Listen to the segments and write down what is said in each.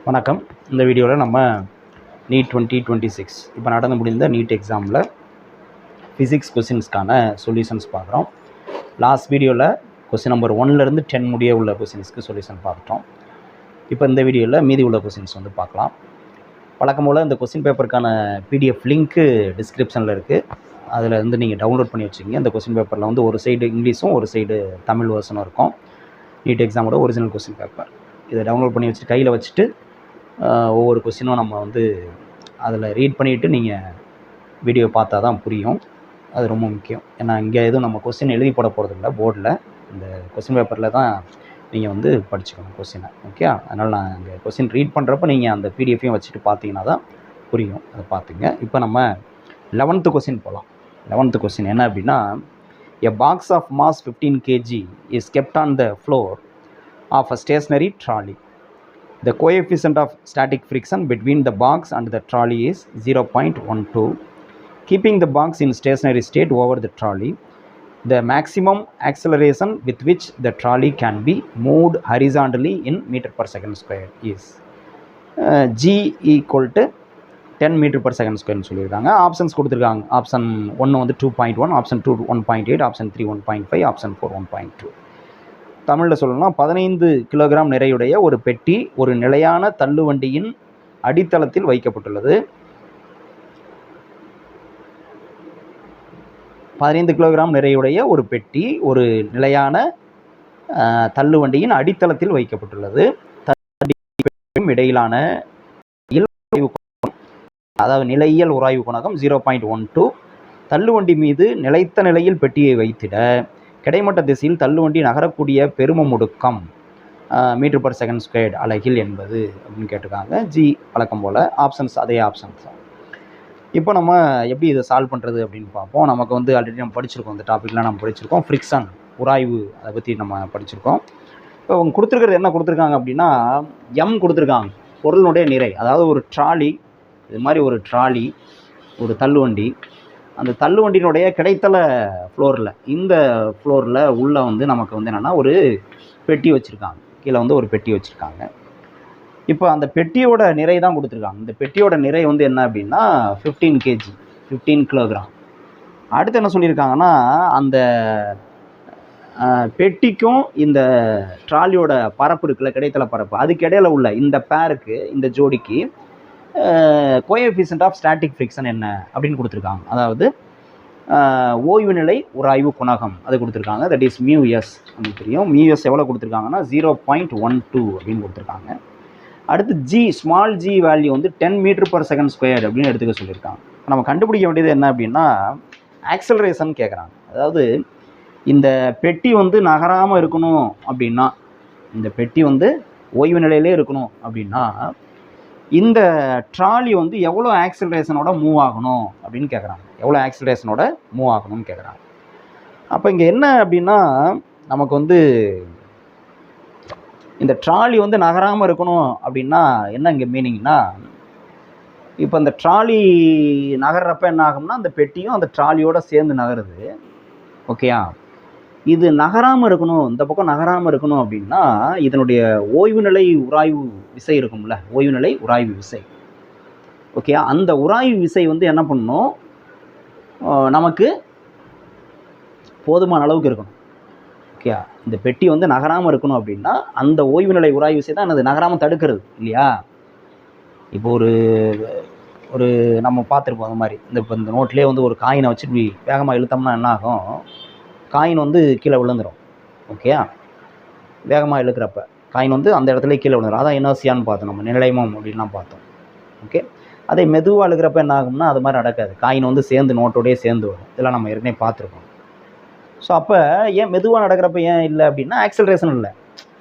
வணக்கம். இந்த வீடியோவில் நம்ம நீட் 2026 இப்போ நடந்து முடிந்த நீட் எக்ஸாமில் ஃபிசிக்ஸ் கொஸ்டின்ஸ்க்கான சொல்யூஷன்ஸ் பார்க்குறோம். லாஸ்ட் வீடியோவில் கொஸ்டின் நம்பர் 1லேருந்து 10 முடிய உள்ள கொஸ்டின்ஸ்க்கு சொல்யூஷன் பார்த்துட்டோம். இப்போ இந்த வீடியோவில் மீதி உள்ள கொஸ்டின்ஸ் வந்து பார்க்கலாம். வழக்கம் போல் இந்த கொஸ்டின் பேப்பருக்கான பிடிஎஃப் லிங்க்கு டிஸ்கிரிப்ஷனில் இருக்குது. அதில் வந்து நீங்கள் டவுன்லோட் பண்ணி வச்சுக்கிங்க. இந்த கொஸ்டின் பேப்பரில் வந்து ஒரு சைடு இங்கிலீஷும் ஒரு சைடு தமிழ் வெர்ஷனும் இருக்கும். நீட் எக்ஸாமோட ஒரிஜினல் கொஸ்டின் பேப்பர் இதை டவுன்லோட் பண்ணி வச்சுட்டு கையில் வச்சுட்டு ஒவ்வொரு கொஸ்டினும் நம்ம வந்து அதில் ரீட் பண்ணிவிட்டு நீங்கள் வீடியோ பார்த்தா தான் புரியும். அது ரொம்ப முக்கியம். ஏன்னா இங்கே எதுவும் நம்ம கொஸ்டின் எழுதி போட போகிறது இல்லை போர்டில். இந்த கொஸ்டின் பேப்பரில் தான் நீங்கள் வந்து படிச்சுக்கணும் கொஸ்டினை. ஓகே, அதனால் நான் இந்த கொஸ்டின் ரீட் பண்ணுறப்ப நீங்கள் அந்த பிடிஎஃப்பையும் வச்சுட்டு பார்த்தீங்கன்னா தான் புரியும். அதை பார்த்துங்க. இப்போ நம்ம 11th கொஸ்டின் போகலாம். 11th கொஸ்டின் என்ன அப்படின்னா, a box of mass 15 kg is kept on the floor of a stationary trolley. The coefficient of static friction between the box and the trolley is 0.12. Keeping the box in stationary state over the trolley, the maximum acceleration with which the trolley can be moved horizontally in meter per second square is g equal to 10 meter per second square சொல்லியிருக்காங்க. Options கொடுத்துருக்காங்க. Option 1 வந்து 2.1, option 2 1.8, option 3 1.5, option 4 1.2. தமிழில் சொல்லணும்னா 15 kilogram நிறையுடைய ஒரு பெட்டி ஒரு நிலையான தள்ளுவண்டியின் அடித்தளத்தில் வைக்கப்பட்டுள்ளது. 15 கிலோகிராம் நிறையுடைய ஒரு பெட்டி ஒரு நிலையான தள்ளுவண்டியின் அடித்தளத்தில் வைக்கப்பட்டுள்ளது. இடையிலான அதாவது நிலையியல் உராய்வு குணகம் 0.12. தள்ளுவண்டி மீது நிலைத்த நிலையில் பெட்டியை வைத்திட கிடைமட்ட திசையில் தள்ளுவண்டி நகரக்கூடிய பெரும முடுக்கம் மீட்டர் பர் செகண்ட் ஸ்கொயர்டு அலகில் என்பது அப்படின்னு கேட்டிருக்காங்க. ஜி வழக்கம் போல் ஆப்ஷன்ஸ் அதே ஆப்ஷன்ஸ் தான். இப்போ நம்ம எப்படி இதை சால்வ் பண்ணுறது அப்படின்னு பார்ப்போம். நமக்கு வந்து ஆல்ரெடி நம்ம படிச்சிருக்கோம். இந்த டாப்பிக்லாம் நம்ம படிச்சிருக்கோம். ஃப்ரிக்ஷன் உராய்வு அதை பற்றி நம்ம படிச்சிருக்கோம். இப்போ அவங்க கொடுத்துருக்கிறது என்ன கொடுத்துருக்காங்க அப்படின்னா, எம் கொடுத்துருக்காங்க. பொருளுடைய நிறை, அதாவது ஒரு ட்ராலி, இது மாதிரி ஒரு ட்ராலி, ஒரு தள்ளுவண்டி. அந்த தள்ளுவண்டியினுடைய கிடைத்தல ஃப்ளோரில், இந்த ஃப்ளோரில் உள்ளே வந்து நமக்கு வந்து என்னென்னா ஒரு பெட்டி வச்சுருக்காங்க. கீழே வந்து ஒரு பெட்டி வச்சுருக்காங்க. இப்போ அந்த பெட்டியோட நிறை தான் கொடுத்துருக்காங்க. இந்த பெட்டியோட நிறை வந்து என்ன அப்படின்னா 15 kg, 15 கிலோகிராம். அடுத்து என்ன சொல்லியிருக்காங்கன்னா, அந்த பெட்டிக்கும் இந்த ட்ராலியோட பரப்பு இருக்குல்ல, கிடைத்தல பரப்பு, அதுக்கு இடையில உள்ள இந்த பேருக்கு, இந்த ஜோடிக்கு கோஎஃபிஷியன்ட் ஆஃப் ஸ்டாட்டிக் ஃப்ரிக்ஷன் என்ன அப்படின்னு கொடுத்துருக்காங்க. அதாவது ஓய்வு நிலை உராய்வு குணகம் அது கொடுத்துருக்காங்க. தட் இஸ் மியூஎஸ் அப்படின்னு தெரியும். மியூஎஸ் எவ்வளோ கொடுத்துருக்காங்கன்னா 0.12 அப்படின்னு கொடுத்துருக்காங்க. அடுத்து ஜி, ஸ்மால் ஜி வேல்யூ வந்து 10 மீட்டர் பர் செகண்ட் ஸ்கொயர் அப்படின்னு எடுத்துக்க சொல்லியிருக்காங்க. நம்ம கண்டுபிடிக்க வேண்டியது என்ன அப்படின்னா, ஆக்சலரேஷன் கேட்குறாங்க. அதாவது இந்த பெட்டி வந்து நகராமல் இருக்கணும் அப்படின்னா, இந்த பெட்டி வந்து ஓய்வு நிலையிலே இருக்கணும் அப்படின்னா, இந்த ட்ராலி வந்து எவ்வளோ ஆக்சிலரேஷனோட மூவ் ஆகணும் அப்படின்னு கேட்குறாங்க. எவ்வளோ ஆக்சிலரேஷனோட மூவ் ஆகணும்னு கேட்குறாங்க. அப்போ இங்கே என்ன அப்படின்னா, நமக்கு வந்து இந்த ட்ராலி வந்து நகராமல் இருக்கணும் அப்படின்னா என்ன இங்கே மீனிங்னா, இப்போ இந்த ட்ராலி நகர்றப்ப என்ன ஆகும்னா, அந்த பெட்டியும் அந்த ட்ராலியோடு சேர்ந்து நகருது. ஓகேயா? இது நகராமல் இருக்கணும், இந்த பக்கம் நகராமல் இருக்கணும் அப்படின்னா, இதனுடைய ஓய்வு நிலை உராய்வு விசை இருக்கும்ல, ஓய்வு நிலை உராய்வு விசை. ஓகே, அந்த உராய்வு விசை வந்து என்ன பண்ணணும், நமக்கு போதுமான அளவுக்கு இருக்கணும். ஓகே, இந்த பெட்டி வந்து நகராமல் இருக்கணும் அப்படின்னா அந்த ஓய்வு நிலை உராய்வு விசை தான் அது நகராமல் தடுக்கிறது இல்லையா? இப்போ ஒரு நம்ம பார்த்துருப்போம் அந்த மாதிரி. இப்போ இந்த நோட்லேயே வந்து ஒரு காயினை வச்சு இப்படி வேகமாக இழுத்தோம்னா என்ன ஆகும், காயின் வந்து கீழே விழுந்துடும். ஓகே, வேகமாக இழுக்கிறப்ப காயின் வந்து அந்த இடத்துல கீழே விழுந்துடும். அதான் இனர்சியான்னு பார்த்தோம், நம்ம நிலைமம் அப்படின்லாம் பார்த்தோம். ஓகே, அதே மெதுவாக இழுக்கிறப்ப என்ன ஆகும்னா அது மாதிரி நடக்காது. காயின் வந்து சேர்ந்து நோட்டோடையே சேர்ந்து வரும். இதெல்லாம் நம்ம ஏற்கனவே பார்த்துருக்கோம். ஸோ அப்போ ஏன் மெதுவாக நடக்கிறப்ப ஏன் இல்லை அப்படின்னா, ஆக்சலரேஷன் இல்லை.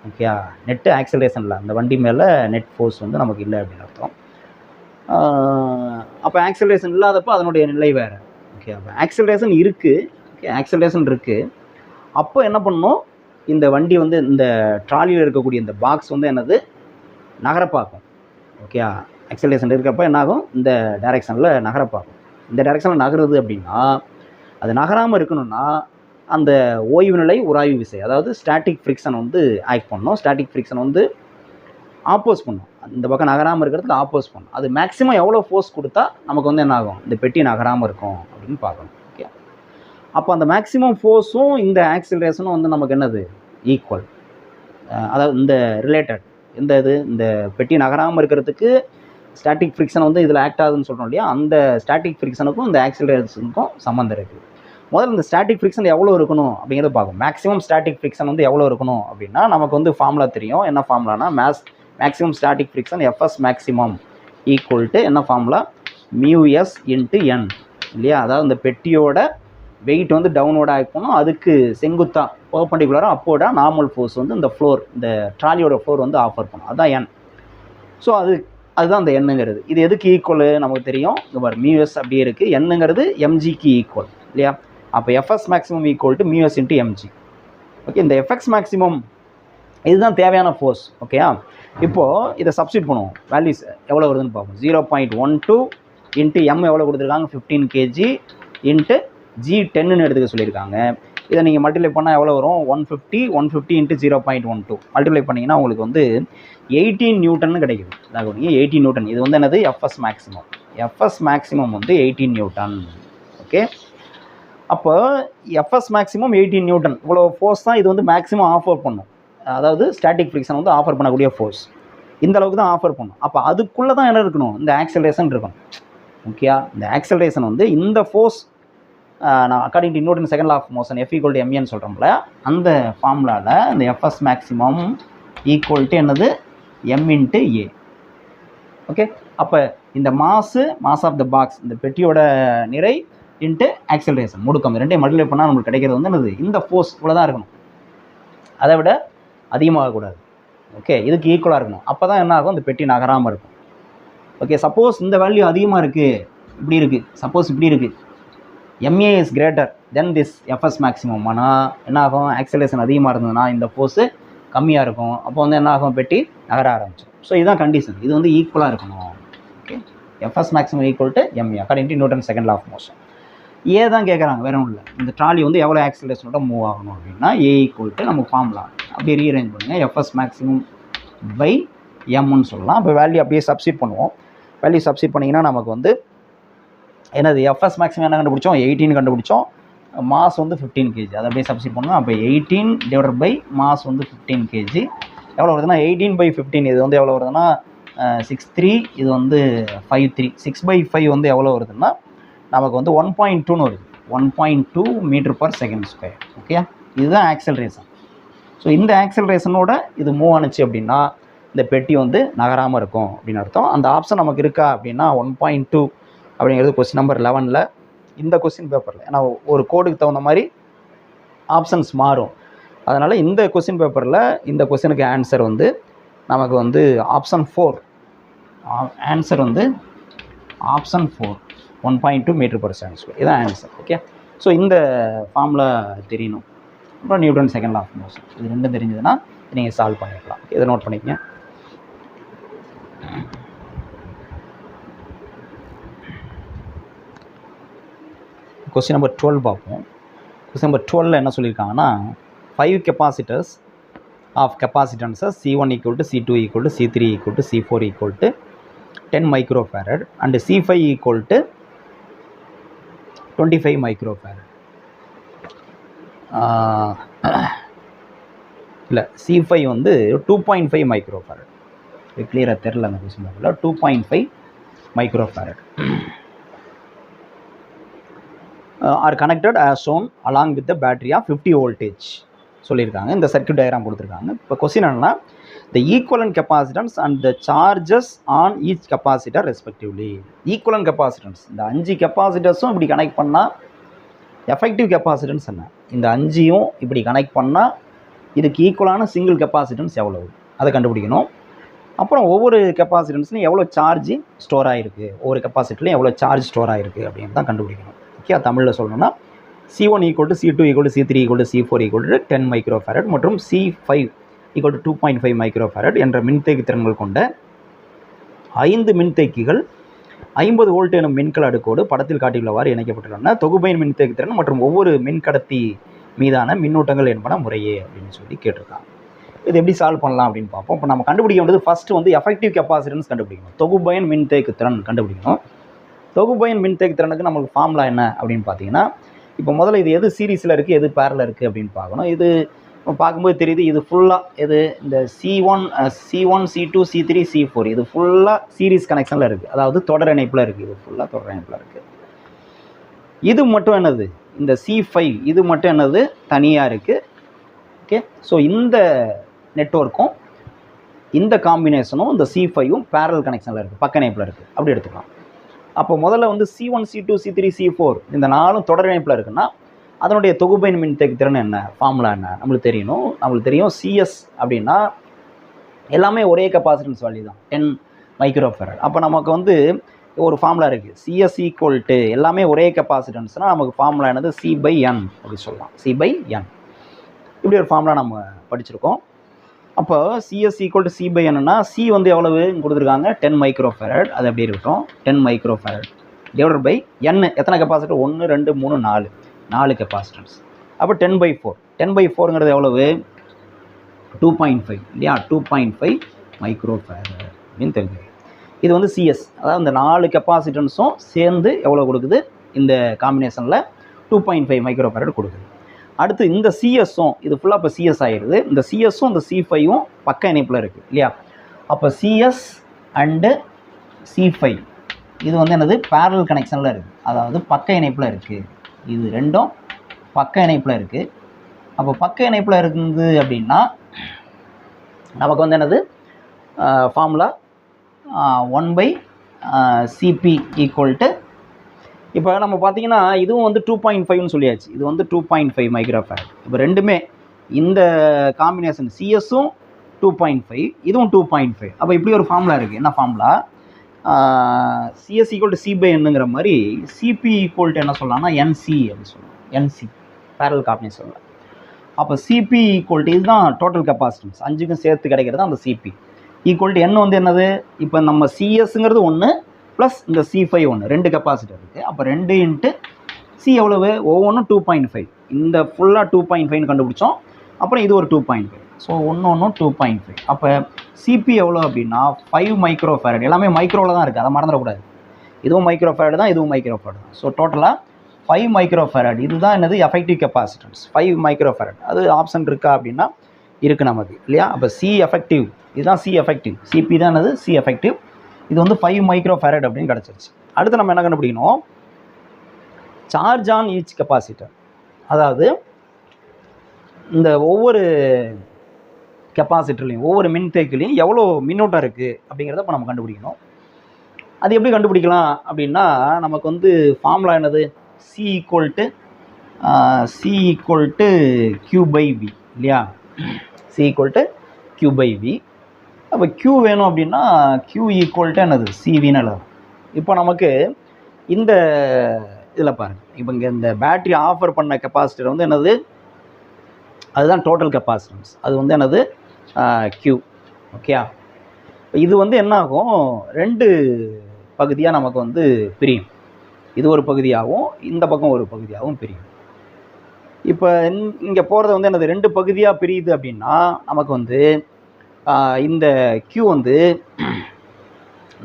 ஓகே, நெட்டு ஆக்சலரேஷன் இல்லை, அந்த வண்டி மேலே நெட் ஃபோர்ஸ் வந்து நமக்கு இல்லை அப்படின்னு அர்த்தம். அப்போ ஆக்சலரேஷன் இல்லாதப்போ அதனுடைய நிலை வேறு. ஓகே, அப்போ ஆக்சலரேஷன் இருக்குது. ஓகே, ஆக்சலரேஷன் இருக்குது. அப்போ என்ன பண்ணணும், இந்த வண்டி வந்து இந்த ட்ராலியில் இருக்கக்கூடிய இந்த பாக்ஸ் வந்து என்னது நகரப்பாக்கும். ஓகே, ஆக்சலரேஷன் இருக்கிறப்ப என்னாகும், இந்த டைரெக்ஷனில் நகரப்பாக்கும். இந்த டைரெக்ஷனில் நகருது அப்படின்னா, அது நகராமல் இருக்கணும்னா அந்த ஓய்வு நிலை உராய்வு விசை, அதாவது ஸ்டாட்டிக் ஃப்ரிக்ஷன் வந்து ஆக்ட் பண்ணணும். ஸ்டாட்டிக் ஃப்ரிக்ஷன் வந்து ஆப்போஸ் பண்ணும். இந்த பக்கம் நகராமல் இருக்கிறதுக்கு ஆப்போஸ் பண்ணும். அது மேக்ஸிமம் எவ்வளோ ஃபோர்ஸ் கொடுத்தா நமக்கு வந்து என்ன ஆகும், இந்த பெட்டி நகராமல் இருக்கும் அப்படின்னு பார்க்கணும். ஓகே, அப்போ அந்த மேக்ஸிமம் ஃபோர்ஸும் இந்த ஆக்சிலரேஷனும் வந்து நமக்கு என்னது, ஈக்குவல். அதாவது இந்த ரிலேட்டட் இந்த பெட்டி நகராமல் இருக்கிறதுக்கு ஸ்டாட்டிக் ஃப்ரிக்ஷன் வந்து இதில் ஆக்ட் ஆகுதுன்னு சொல்கிறோம் இல்லையா, அந்த ஸ்டாட்டிக் ஃப்ரிக்ஷனுக்கும் இந்த ஆக்சிலரேஷனுக்கும் சம்மந்தம் இருக்குது. முதல்ல இந்த ஸ்டாட்டிக் ஃப்ரிக்ஷன் எவ்வளோ இருக்கணும் அப்படிங்கிறத பார்க்கும். மேக்ஸிமம் ஸ்டாட்டிக் ஃப்ரிக்ஷன் வந்து எவ்வளோ இருக்கணும் அப்படின்னா நமக்கு வந்து ஃபார்முலா தெரியும். என்ன ஃபார்முலானா maximum static friction FS maximum equal to என்ன ஃபார்முலா, மியூஎஸ் இன்ட்டு என் இல்லையா. அதாவது இந்த பெட்டியோட வெயிட் வந்து டவுனோட ஆகிக்கணும், அதுக்கு செங்குத்தாக பர்பண்டிகுலராக அப்போட நார்மல் ஃபோர்ஸ் வந்து இந்த ஃப்ளோர், இந்த ட்ராலியோட ஃப்ளோர் வந்து ஆஃபர் பண்ணும், அதுதான் என். ஸோ அதுதான் அந்த எண்ணுங்கிறது. இது எதுக்கு ஈக்குவல் நமக்கு தெரியும், இந்த மாதிரி மியூஎஸ் அப்படியே இருக்குது, எண்ணுங்கிறது எம்ஜிக்கு ஈக்குவல் இல்லையா. அப்போ FS maximum equal to mu s into MG. Okay, இந்த எஃப்எக்ஸ் மேக்ஸிமம் இதுதான் தேவையான ஃபோர்ஸ். ஓகேயா, இப்போது இதை சப்ஸ்டிட் பண்ணுவோம், வேல்யூஸ் எவ்வளோ வருதுன்னு பார்ப்போம். 0.12 இன்ட்டு எம் எவ்வளோ கொடுத்துருக்காங்க, 15 kg இன்ட்டு G10ன்னு எடுத்துக்க சொல்லியிருக்காங்க. இதை நீங்கள் மல்டிப்ளை பண்ணால் எவ்வளோ வரும், 150 இன்ட்டு 0.12 மல்டிப்ளை பண்ணிங்கன்னா உங்களுக்கு வந்து 18 நியூட்டன்னு கிடைக்குது. அதாவது 18 நியூட்டன். இது வந்து என்னது, எஃப்எஸ் மேக்ஸிமம். எஃப்எஸ் மேக்ஸிமம் வந்து 18 நியூட்டன். ஓகே, அப்போ எஃப்எஸ் மேக்ஸிமம் 18 நியூட்டன். இவ்வளோ ஃபோர்ஸ் தான் இது வந்து மேக்ஸிமம் ஆஃபர் பண்ணும். அதாவது ஸ்டாட்டிக் ஃப்ரிக்ஷன் வந்து ஆஃபர் பண்ணக்கூடிய ஃபோர்ஸ் இந்த அளவுக்கு தான் ஆஃபர் பண்ணும். அப்போ அதுக்குள்ளே தான் என்ன இருக்கணும், இந்த ஆக்சலரேஷன் இருக்கணும். ஓகேயா, இந்த ஆக்சலரேஷன் வந்து இந்த ஃபோர்ஸ் நான் according to Newton second law of motion F equal to mn சொல்கிறோம்ல, அந்த ஃபார்முலாவில் இந்த எஃப்எஸ் மேக்ஸிமம் ஈக்குவல் டு என்னது, m இன்ட்டு ஏ. ஓகே, அப்போ இந்த மாஸ் ஆஃப் த பாக்ஸ், இந்த பெட்டியோட நிறை இன்ட்டு ஆக்சலரேஷன் முடுக்கம், ரெண்டையும் மல்டிப்ளை பண்ணால் நம்மளுக்கு கிடைக்கிறது வந்து என்னது, இந்த ஃபோர்ஸ் இவ்வளோ தான் இருக்கணும், அதை விட அதிகமாகக்கூடாது. ஓகே, இதுக்கு ஈக்குவலாக இருக்கணும். அப்போ தான் என்ன ஆகும், இந்த பெட்டி நகராமல் இருக்கும். ஓகே, சப்போஸ் இந்த வேல்யூ அதிகமாக இருக்குது, இப்படி இருக்குது, சப்போஸ் இப்படி இருக்குது, MA is greater then this FS maximum, ஆனால் என்ன ஆகும், ஆக்சலேஷன் அதிகமாக இருந்ததுன்னா இந்த ஃபோர்ஸு கம்மியாக இருக்கும். அப்போ வந்து என்ன ஆகும், பெட்டி நகர ஆரம்பிச்சிடும். ஸோ இதுதான் கண்டிஷன், இது வந்து ஈக்குவலாக இருக்கணும். Okay, FS maximum equal to MA according to Newton second law of motion. ஏ தான் கேட்குறாங்க, வேற ஒன்றும் இல்லை. இந்த ட்ராலி வந்து எவ்வளோ ஆக்சலேஷனோட மூவ் ஆகணும் அப்படின்னா A ஈக்குவல் டு நம்ம ஃபார்முலா அப்படியே ரீஅரேஞ்ச் பண்ணுங்கள், எஃப்எஸ் மேக்ஸிமம் பை எம்னு சொல்லலாம். இப்போ வேல்யூ அப்படியே சப்ஸ்டிட் பண்ணுவோம். வேல்யூ சப்ஸ்டிட் பண்ணிங்கன்னா நமக்கு வந்து என்னது, எஃப்எஸ் மேக்ஸிமம் என்ன கண்டுபிடிச்சோம், 18 கண்டுபிடிச்சோம். மாஸ் வந்து 15 kg, அதை அப்படியே சப்ஸ்டிட் பண்ணோம். அப்போ 18 டிவைடட் பை மாஸ் வந்து 15 kg எவ்வளோ வருதுன்னா 18/15. இது வந்து எவ்வளோ வருதுன்னா 63, இது வந்து 53. 6/5 வந்து எவ்வளோ வருதுன்னா நமக்கு வந்து 1.2ன்னு வருது, 1.2 m/s². ஓகே, இதுதான் ஆக்சலரேஷன். ஸோ இந்த ஆக்சலரேஷனோட இது மூவ் ஆனிச்சு அப்படின்னா இந்த பெட்டி வந்து நகராமல் இருக்கும் அப்படின்னு அர்த்தம். அந்த ஆப்ஷன் நமக்கு இருக்கா அப்படின்னா 1.2 அப்படிங்கிறது கொஸ்டின் நம்பர் 11ல் இந்த கொஸ்டின் பேப்பரில். ஏன்னா ஒரு கோடுக்கு தகுந்த மாதிரி ஆப்ஷன்ஸ் மாறும். அதனால் இந்த கொஸ்டின் பேப்பரில் இந்த கொஸ்டினுக்கு ஆன்சர் வந்து நமக்கு வந்து ஆப்ஷன் 4. ஆன்சர் வந்து ஆப்ஷன் 4, 1.2 m/s². இதுதான் ஆன்சர். ஓகே, ஸோ இந்த ஃபார்முலா தெரியணும். அப்புறம் Newton second law of motion, இது ரெண்டும் தெரிஞ்சதுன்னா நீங்கள் சால்வ் பண்ணிக்கலாம். இதை நோட் பண்ணிக்கங்க. கொஸ்டின் நம்பர் 12 பார்ப்போம். கொஸ்டின் நம்பர் 12 என்ன சொல்லியிருக்காங்கன்னா 5 capacitors of capacitances C1 equal to C2 equal to C3 equal to C4 equal to 10 microfarad and C5 equal to 25 microfarad. இல்லை, C5 வந்து 2.5 மைக்ரோஃபேரட். இது கிளியராக தெரில அந்த கொஸ்டின் பேப்பரில். 2.5 microfarad are connected as shown along with the battery of 50 voltage சொல்லியிருக்காங்க. இந்த circuit diagram கொடுத்துருக்காங்க. இப்போ கொஸ்டின் என்னன்னா the equivalent capacitance and the charges on each capacitor respectively. equivalent capacitance, இந்த 5 கெப்பாசிட்டர்ஸும் இப்படி கனெக்ட் பண்ணால் எஃபெக்டிவ் கெப்பாசிட்டன்ஸ் என்ன, இந்த 5யும் இப்படி கனெக்ட் பண்ணால் இதுக்கு ஈக்குவலான சிங்கிள் கெப்பாசிட்டன்ஸ் எவ்வளவு அதை கண்டுபிடிக்கணும். அப்புறம் ஒவ்வொரு கெப்பாசிட்டன்ஸ்லையும் எவ்வளோ சார்ஜ் ஸ்டோர் ஆகிருக்கு, ஒவ்வொரு கெப்பாசிட்டர்லையும் எவ்வளோ சார்ஜ் ஸ்டோர் ஆகிருக்கு அப்படின்னு தான் கண்டுபிடிக்கணும். ஓகே, தமிழில் சொல்லணும்னா C1 equal to C2 equal to C3 equal to C4 equal to 10 microfarad மற்றும் C5 ஈக்குவல் டு 2.5 மைக்ரோஃபேரட் என்ற மின்தேக்கி திறன்கள் கொண்ட 5 மின்தேக்கிகள் 50 வோல்ட் எனும் மின்கல அடுக்கோடு படத்தில் காட்டியுள்ளவாறு இணைக்கப்பட்டுள்ளன. தொகுபையின் மின்தேக்கி திறன் மற்றும் ஒவ்வொரு மின்கடத்தி மீதான மின்னூட்டங்கள் என்பன முறையே அப்படின்னு சொல்லி கேட்டிருக்காங்க. இது எப்படி சால்வ் பண்ணலாம் அப்படின்னு பார்ப்போம். இப்போ நம்ம கண்டுபிடிக்க வேண்டியது ஃபஸ்ட்டு வந்து எஃபெக்டிவ் கெப்பாசிட்டன்ஸ் கண்டுபிடிக்கணும். தொகுபயன் மின்தேக்கு திறன் கண்டுபிடிக்கணும். தொகுபயன் மின்தேக்கு திறனுக்கு நமக்கு ஃபார்முலா என்ன அப்படின்னு பார்த்தீங்கன்னா, இப்போ முதல்ல இது எது சீரீஸில் இருக்குது எது பேரலில் இருக்குது அப்படின்னு பார்க்கணும். இது பார்க்கும்போது தெரியுது, இது ஃபுல்லாக இது இந்த C1 C2 C3 C4 இது ஃபுல்லாக சீரீஸ் கனெக்ஷனில் இருக்குது, அதாவது தொடர் இணைப்பில் இருக்குது. இது ஃபுல்லாக தொடர் இணைப்பில் இருக்குது. இது மட்டும் என்னது, இந்த C5 இது மட்டும் என்னது தனியாக இருக்குது. ஓகே, ஸோ இந்த நெட்வொர்க்கும் இந்த காம்பினேஷனும் இந்த C5ம் பேரல் கனெக்ஷனில் இருக்குது, பக்க இணைப்பில் இருக்குது, அப்படி எடுத்துக்கலாம். அப்போ முதல்ல வந்து C1 C2 C3 C4 இந்த 4 தொடர் இணைப்பில் இருக்குன்னா அதனுடைய தொகுபயன் மின்தேக்கு திறன் என்ன, ஃபார்முலா என்ன நம்மளுக்கு தெரியணும். நம்மளுக்கு தெரியும் CS அப்படின்னா எல்லாமே ஒரே கெப்பாசிட்டன்ஸ் வேல்யூ தான், 10 மைக்ரோஃபரட். அப்போ நமக்கு வந்து ஒரு ஃபார்முலா இருக்குது, CS ஈக்குவல் டு எல்லாமே ஒரே கெப்பாசிட்டன்ஸ்னால் நமக்கு ஃபார்முலா என்னது C/N அப்படி சொல்லலாம். C/N இப்படி ஒரு ஃபார்முலா நம்ம படிச்சிருக்கோம். அப்போ CS ஈக்குவல் டு C/Nன்னா C வந்து எவ்வளவு கொடுத்துருக்காங்க, 10 மைக்ரோஃபரட். அது எப்படி இருக்கட்டும், 10 மைக்ரோஃபரட் டிவைடட் பை N எத்தனை கெப்பாசிட்டர், 1 2 3 4 கெப்பாசிட்டன்ஸ். அப்போ 10/4 10/4ங்கிறது எவ்வளவு 2.5 இல்லையா, 2.5 மைக்ரோஃபரட் அப்படின்னு தெரிஞ்சது. இது வந்து CS, அதாவது இந்த 4 கெப்பாசிட்டன்ஸும் சேர்ந்து எவ்வளோ கொடுக்குது, இந்த காம்பினேஷனில் 2.5 மைக்ரோஃபரட் கொடுக்குது. அடுத்து இந்த CSம் இது ஃபுல்லாக இப்போ CS ஆகிடுது. இந்த CSம் இந்த C5ம் பக்க இணைப்பில் இருக்குது இல்லையா. அப்போ CS அண்டு C5 இது வந்து என்னது பேரல் கனெக்ஷனில் இருக்குது, அதாவது பக்க இணைப்பில் இருக்குது. இது ரெண்டும் பக்க இணைப்பில் இருக்குது. அப்போ பக்க இணைப்பில் இருக்குது அப்படின்னா நமக்கு வந்து என்னது ஃபார்முலா 1/CP ஈக்குவல் டு, இப்போ நம்ம பார்த்தீங்கன்னா இதுவும் வந்து 2.5ன்னு சொல்லியாச்சு, இது வந்து 2.5 மைக்ரோஃபரட். இப்போ ரெண்டுமே இந்த காம்பினேஷன் CSம் 2.5 இதுவும் 2.5. அப்போ இப்படி ஒரு ஃபார்முலா இருக்குது. என்ன ஃபார்முலா, CS ஈக்குவல் டு C/Nங்கிற மாதிரி CP ஈக்குவல் டு என்ன சொல்லலாம்னா NC அப்படின்னு சொல்லலாம். NC பேரல் காம்பினேஷனில். அப்போ CP ஈக்குவல் டு இதுதான் டோட்டல் கெப்பாசிட்டன்ஸ் 5க்கும் சேர்த்து கிடைக்கிறது அந்த CP ஈக்குவல் டு N வந்து என்னது, இப்போ நம்ம CSங்கிறது 1 ப்ளஸ் இந்த C5 1 2 கெப்பாசிட்டர் இருக்குது. அப்போ 2 இன்ட்டு C எவ்வளவு, ஒவ்வொன்றும் 2.5. இந்த ஃபுல்லாக 2.5ன்னு கண்டுபிடிச்சோம். அப்புறம் இது ஒரு 2.5. ஸோ ஒன்றும் 2.5. அப்போ CP எவ்வளோ அப்படின்னா 5 மைக்ரோஃபரட். எல்லாமே மைக்ரோவில் தான் இருக்குது, அதை மறந்துடக்கூடாது. இதுவும் மைக்ரோஃபரட் தான், இதுவும் மைக்ரோஃபரட் தான். ஸோ டோட்டலாக 5 மைக்ரோஃபரட். இதுதான் என்னது எஃபெக்டிவ் கெப்பாசிட்டன்ஸ் 5 மைக்ரோஃபரட். அது ஆப்ஷன் இருக்கா அப்படின்னா இருக்குது நமக்கு இல்லையா. அப்போ C எஃபெக்டிவ் இதுதான் C எஃபெக்டிவ், CP தான் என்னது C எஃபெக்டிவ். இது வந்து 5 மைக்ரோஃபரட் அப்படின்னு கிடச்சிருச்சு. அடுத்து நம்ம என்ன கண்டுபிடிக்கணும், சார்ஜ் ஆன் ஈச் கெப்பாசிட்டர், அதாவது இந்த ஒவ்வொரு கெப்பாசிட்டர்லையும் ஒவ்வொரு மின்தேக்கிலையும் எவ்வளோ மின்னோட்டம் இருக்குது அப்படிங்கிறத இப்போ நம்ம கண்டுபிடிக்கணும். அது எப்படி கண்டுபிடிக்கலாம் அப்படின்னா நமக்கு வந்து ஃபார்முலா என்னது, C ஈக்குவல் டு Q/V இல்லையா. C equal to Q/V. அப்போ Q வேணும் அப்படின்னா Q ஈக்குவல் டு என்னது CV எழுதலாம். இப்போ நமக்கு இந்த இதில் பாருங்கள், இப்போ இங்கே இந்த பேட்ரி ஆஃபர் பண்ண கெப்பாசிட்டர் வந்து என்னது, அதுதான் டோட்டல் கெப்பாசிட்டன்ஸ். அது வந்து என்னது Q. ஓகே, இது வந்து என்ன ஆகும், 2 பகுதியாக நமக்கு வந்து பிரியும். இது ஒரு பகுதியாகவும் இந்த பக்கம் ஒரு பகுதியாகவும் பிரியும். இப்போ இங்கே போகிறது வந்து என்னது 2 பகுதியாக பிரியுது அப்படின்னா நமக்கு வந்து இந்த Q வந்து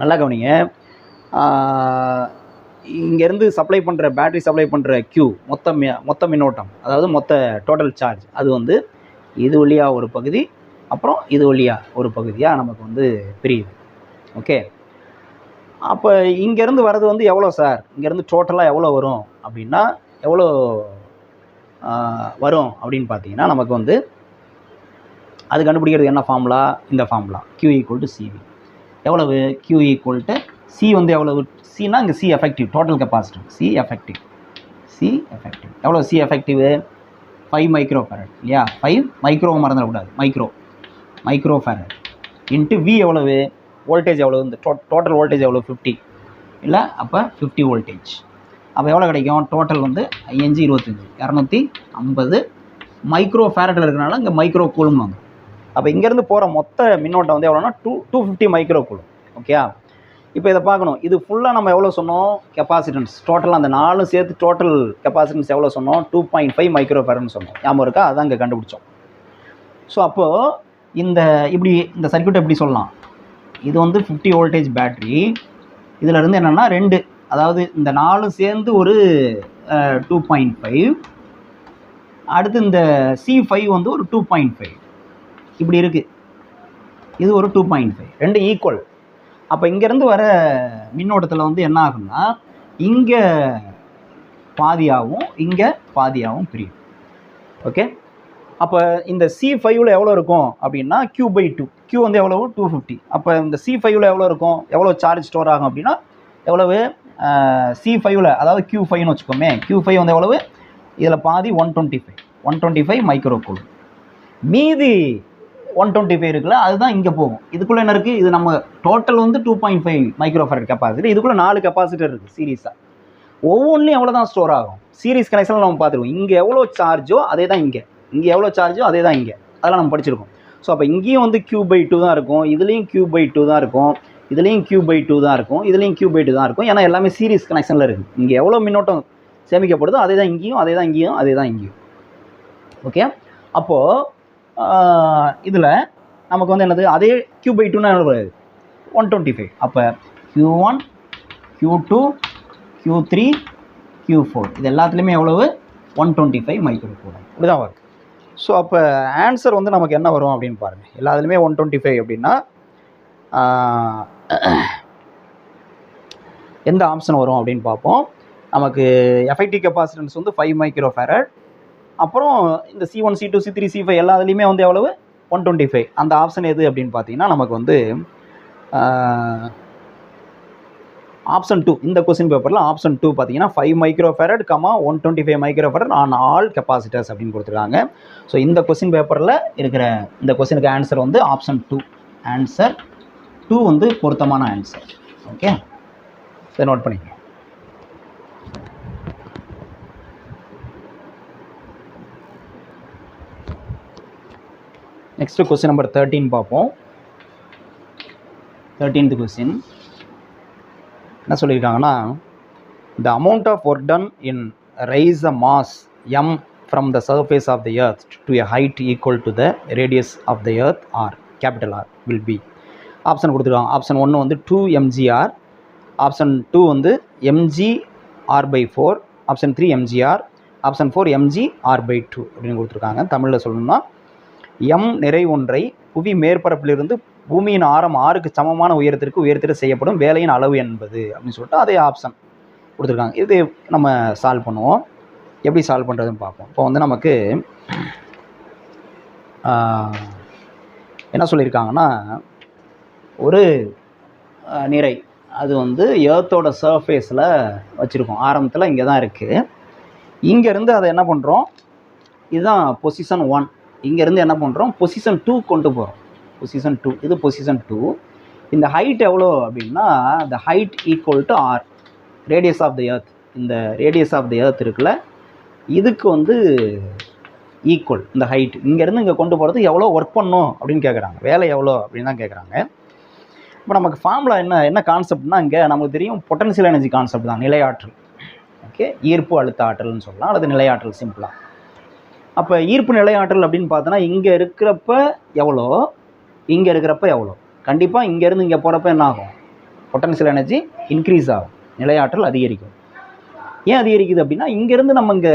நல்லா கவனிங்க, இங்கேருந்து சப்ளை பண்ணுற பேட்ரி சப்ளை பண்ணுற Q மொத்த மின்னோட்டம், அதாவது மொத்த டோட்டல் சார்ஜ், அது வந்து இது வழியாக ஒரு பகுதி, அப்புறம் இது வழியாக ஒரு பகுதியாக நமக்கு வந்து பிரியுது. ஓகே, அப்போ இங்கேருந்து வர்றது வந்து எவ்வளோ சார், இங்கேருந்து டோட்டலாக எவ்வளோ வரும் அப்படின்னா எவ்வளோ வரும் அப்படின்னு பார்த்தீங்கன்னா நமக்கு வந்து அது கண்டுபிடிக்கிறது என்ன ஃபார்முலா, இந்த formula Q equal to CV. எவ்வளவு Q ஈக்குவல் டு C வந்து எவ்வளவு, Cனா இங்கே C effective total capacity, C effective எவ்வளோ, C எஃபெக்டிவ் 5 மைக்ரோஃபரட் இல்லையா. 5 மைக்ரோ மறந்துடக்கூடாது, மைக்ரோஃபரட் இன்ட்டு V எவ்வளவு, வோல்டேஜ் எவ்வளோ, இந்த டோட்டல் வோல்டேஜ் எவ்வளோ 50 இல்லை. அப்போ 50 வோல்டேஜ். அப்போ எவ்வளோ கிடைக்கும், டோட்டல் வந்து 5 25 250 மைக்ரோஃபரட்டில் இருக்கிறனால இங்கே மைக்ரோ கூலும் வாங்க. அப்போ இங்கேருந்து போகிற மொத்த மின்னோட்டம் வந்து எவ்வளோனா 250 மைக்ரோ கூலும். ஓகே, இப்போ இதை பார்க்கணும், இது ஃபுல்லாக நம்ம எவ்வளோ சொன்னோம் கெப்பாசிட்டன்ஸ், டோட்டலாக அந்த 4 சேர்த்து டோட்டல் கெப்பாசிட்டன்ஸ் எவ்வளோ சொன்னோம், 2.5 மைக்ரோஃபரட்னு சொன்னோம். ஞாபகம் இருக்கா, அதான் இங்கே கண்டுபிடிச்சோம். ஸோ அப்போது இந்த சர்க்யூட் எப்படி சொல்லலாம், இது வந்து 50 வோல்டேஜ் பேட்ரி, இதில் இருந்து என்னென்னா 2, அதாவது இந்த 4 சேர்ந்து ஒரு 2.5, அடுத்து இந்த C5 வந்து ஒரு 2.5 இப்படி இருக்குது. இது ஒரு 2.5, 2 ஈக்குவல். அப்போ இங்கேருந்து வர மின்னோட்டத்தில் வந்து என்ன ஆகும்னா இங்கே பாதியாகவும் இங்கே பாதியாகவும் பிரியும். ஓகே, அப்போ இந்த C5ல் எவ்வளோ இருக்கும் அப்படின்னா Q/2. Q வந்து எவ்வளவு 250. அப்போ இந்த C5ல் எவ்வளோ இருக்கும், எவ்வளோ சார்ஜ் ஸ்டோர் ஆகும் அப்படின்னா எவ்வளவு C5ல், அதாவது Q5ன்னு வச்சுக்கோமே, Q5 வந்து எவ்வளவு, இதில் பாதி 125 மைக்ரோ கூலும். மீதி 125 இருக்குல்ல, அதுதான் இங்கே போகும். இதுக்குள்ளே என்ன இருக்குது, இது நம்ம டோட்டல் வந்து 2.5 மைக்ரோஃபாரட் கெப்பாசிட்டி, இதுக்குள்ளே 4 கெப்பாசிட்டர் இருக்குது சீரீஸாக. ஒவ்வொன்றுலையும் எவ்வளோ தான் ஸ்டோர் ஆகும். சீரீஸ் கனெக்ஷனில் நம்ம பார்த்துருவோம். இங்கே எவ்வளோ சார்ஜோ அதே தான் இங்கே எவ்வளோ சார்ஜோ அதே தான் இங்கே, அதெல்லாம் நம்ம படிச்சிருக்கோம். ஸோ அப்போ இங்கேயும் வந்து Q/2 தான் இருக்கும், இதுலேயும் Q/2 தான் இருக்கும், இதுலேயும் Q/2 தான் இருக்கும், இதுலேயும் Q/2 தான் இருக்கும். ஏன்னா எல்லாமே சீரீஸ் கனெக்ஷனில் இருக்குது. இங்கே எவ்வளோ மின்னோட்டம் சேமிக்கப்படுதோ அதே தான் இங்கேயும், அதே தான் இங்கேயும், அதே தான் இங்கேயும். ஓகே, அப்போது இதில் நமக்கு வந்து என்னது, அதே Q/2னா எவ்வளோ 125. அப்போ Q1 Q2 Q3 Q4 இது எல்லாத்துலேயுமே எவ்வளவு 125 மைக்ரோ கூலும் இப்படிதான் வரும். ஸோ அப்போ ஆன்சர் வந்து நமக்கு என்ன வரும் அப்படின்னு பாருங்கள். எல்லாத்துலேயுமே 125 அப்படின்னா எந்த ஆப்ஷன் வரும் அப்படின்னு பார்ப்போம். நமக்கு எஃபெக்டிவ் கெப்பாசிட்டன்ஸ் வந்து 5 மைக்ரோ ஃபேரட், அப்புறம் இந்த C1 C2 C3 C5 எல்லாத்துலேயுமே வந்து எவ்வளவு 125. அந்த ஆப்ஷன் எது அப்படின்னு பார்த்தீங்கன்னா நமக்கு வந்து ஆப்ஷன் 2. இந்த கொஸ்டின் பேப்பரில் ஆப்ஷன் 2 பார்த்தீங்கன்னா 5 micro farad, 125 micro farad on all capacitors அப்படின்னு கொடுத்துருக்காங்க. ஸோ இந்த கொஸ்டின் பேப்பரில் இருக்கிற இந்த கொஸ்டினுக்கு ஆன்சர் வந்து ஆப்ஷன் 2. ஆன்சர் 2 வந்து பொருத்தமான ஆன்சர். ஓகே, இதை நோட் பண்ணிக்கோங்க. நெக்ஸ்ட் கொஸ்டின் நம்பர் 13 பார்ப்போம். 13th கொஸ்டின் என்ன சொல்லியிருக்காங்கன்னா, the amount of work done in raise a mass m from the surface of the earth to a height equal to the radius of the earth r, capital R, will be. Option கொடுத்துருக்காங்க. Option 1 வந்து 2 mgr, option 2 வந்து mgr/4, option 3 mgr, option 4 mgr/2 அப்படின்னு கொடுத்துருக்காங்க. தமிழில் சொல்லணும்னா M நிறை ஒன்றை புவி மேற்பரப்பிலிருந்து பூமியின் ஆரம் 6க்கு சமமான உயரத்திற்கு உயர்த்திட செய்யப்படும் வேலையின் அளவு என்பது அப்படின்னு சொல்லிட்டு அதே ஆப்ஷன் கொடுத்துருக்காங்க. இது நம்ம சால்வ் பண்ணுவோம். எப்படி சால்வ் பண்ணுறதுன்னு பார்ப்போம். இப்போ வந்து நமக்கு என்ன சொல்லியிருக்காங்கன்னா, ஒரு நிறை அது வந்து எர்த்தோட சர்ஃபேஸில் வச்சுருக்கோம். ஆரம்பத்தில் இங்கே தான் இருக்குது. இங்கேருந்து அதை என்ன பண்ணுறோம், இதுதான் பொசிஷன் 1. இங்கேருந்து என்ன பண்ணுறோம், பொசிஷன் 2 கொண்டு போகிறோம். பொசிஷன் 2, இது பொசிஷன் 2. இந்த ஹைட் எவ்வளோ அப்படின்னா, the height equal to r, radius of the earth. இந்த ரேடியஸ் ஆஃப் த எர்த் இருக்குல்ல, இதுக்கு வந்து ஈக்குவல் இந்த ஹைட். இங்கேருந்து இங்கே கொண்டு போகிறது எவ்வளோ ஒர்க் பண்ணணும் அப்படின்னு கேட்குறாங்க. வேலை எவ்வளோ அப்படின்னு தான் கேட்குறாங்க. இப்போ நமக்கு ஃபார்முலா என்ன கான்செப்ட்னா, இங்கே நமக்கு தெரியும் பொட்டன்ஷியல் எனர்ஜி கான்செப்ட் தான், நிலையாற்றல். ஓகே, ஈர்ப்பு அழுத்த ஆற்றல்னு சொல்லலாம், அல்லது நிலையாற்றல் சிம்பிளாக. அப்போ ஈர்ப்பு நிலையாற்றல் அப்படின்னு பார்த்தோன்னா, இங்கே இருக்கிறப்ப எவ்வளோ, இங்கே இருக்கிறப்ப எவ்வளோ. கண்டிப்பாக இங்கேருந்து இங்கே போகிறப்ப என்ன ஆகும், பொட்டன்ஷியல் எனர்ஜி இன்க்ரீஸ் ஆகும், நிலையாற்றல் அதிகரிக்கும். ஏன் அதிகரிக்குது அப்படின்னா, இங்கேருந்து நம்ம இங்கே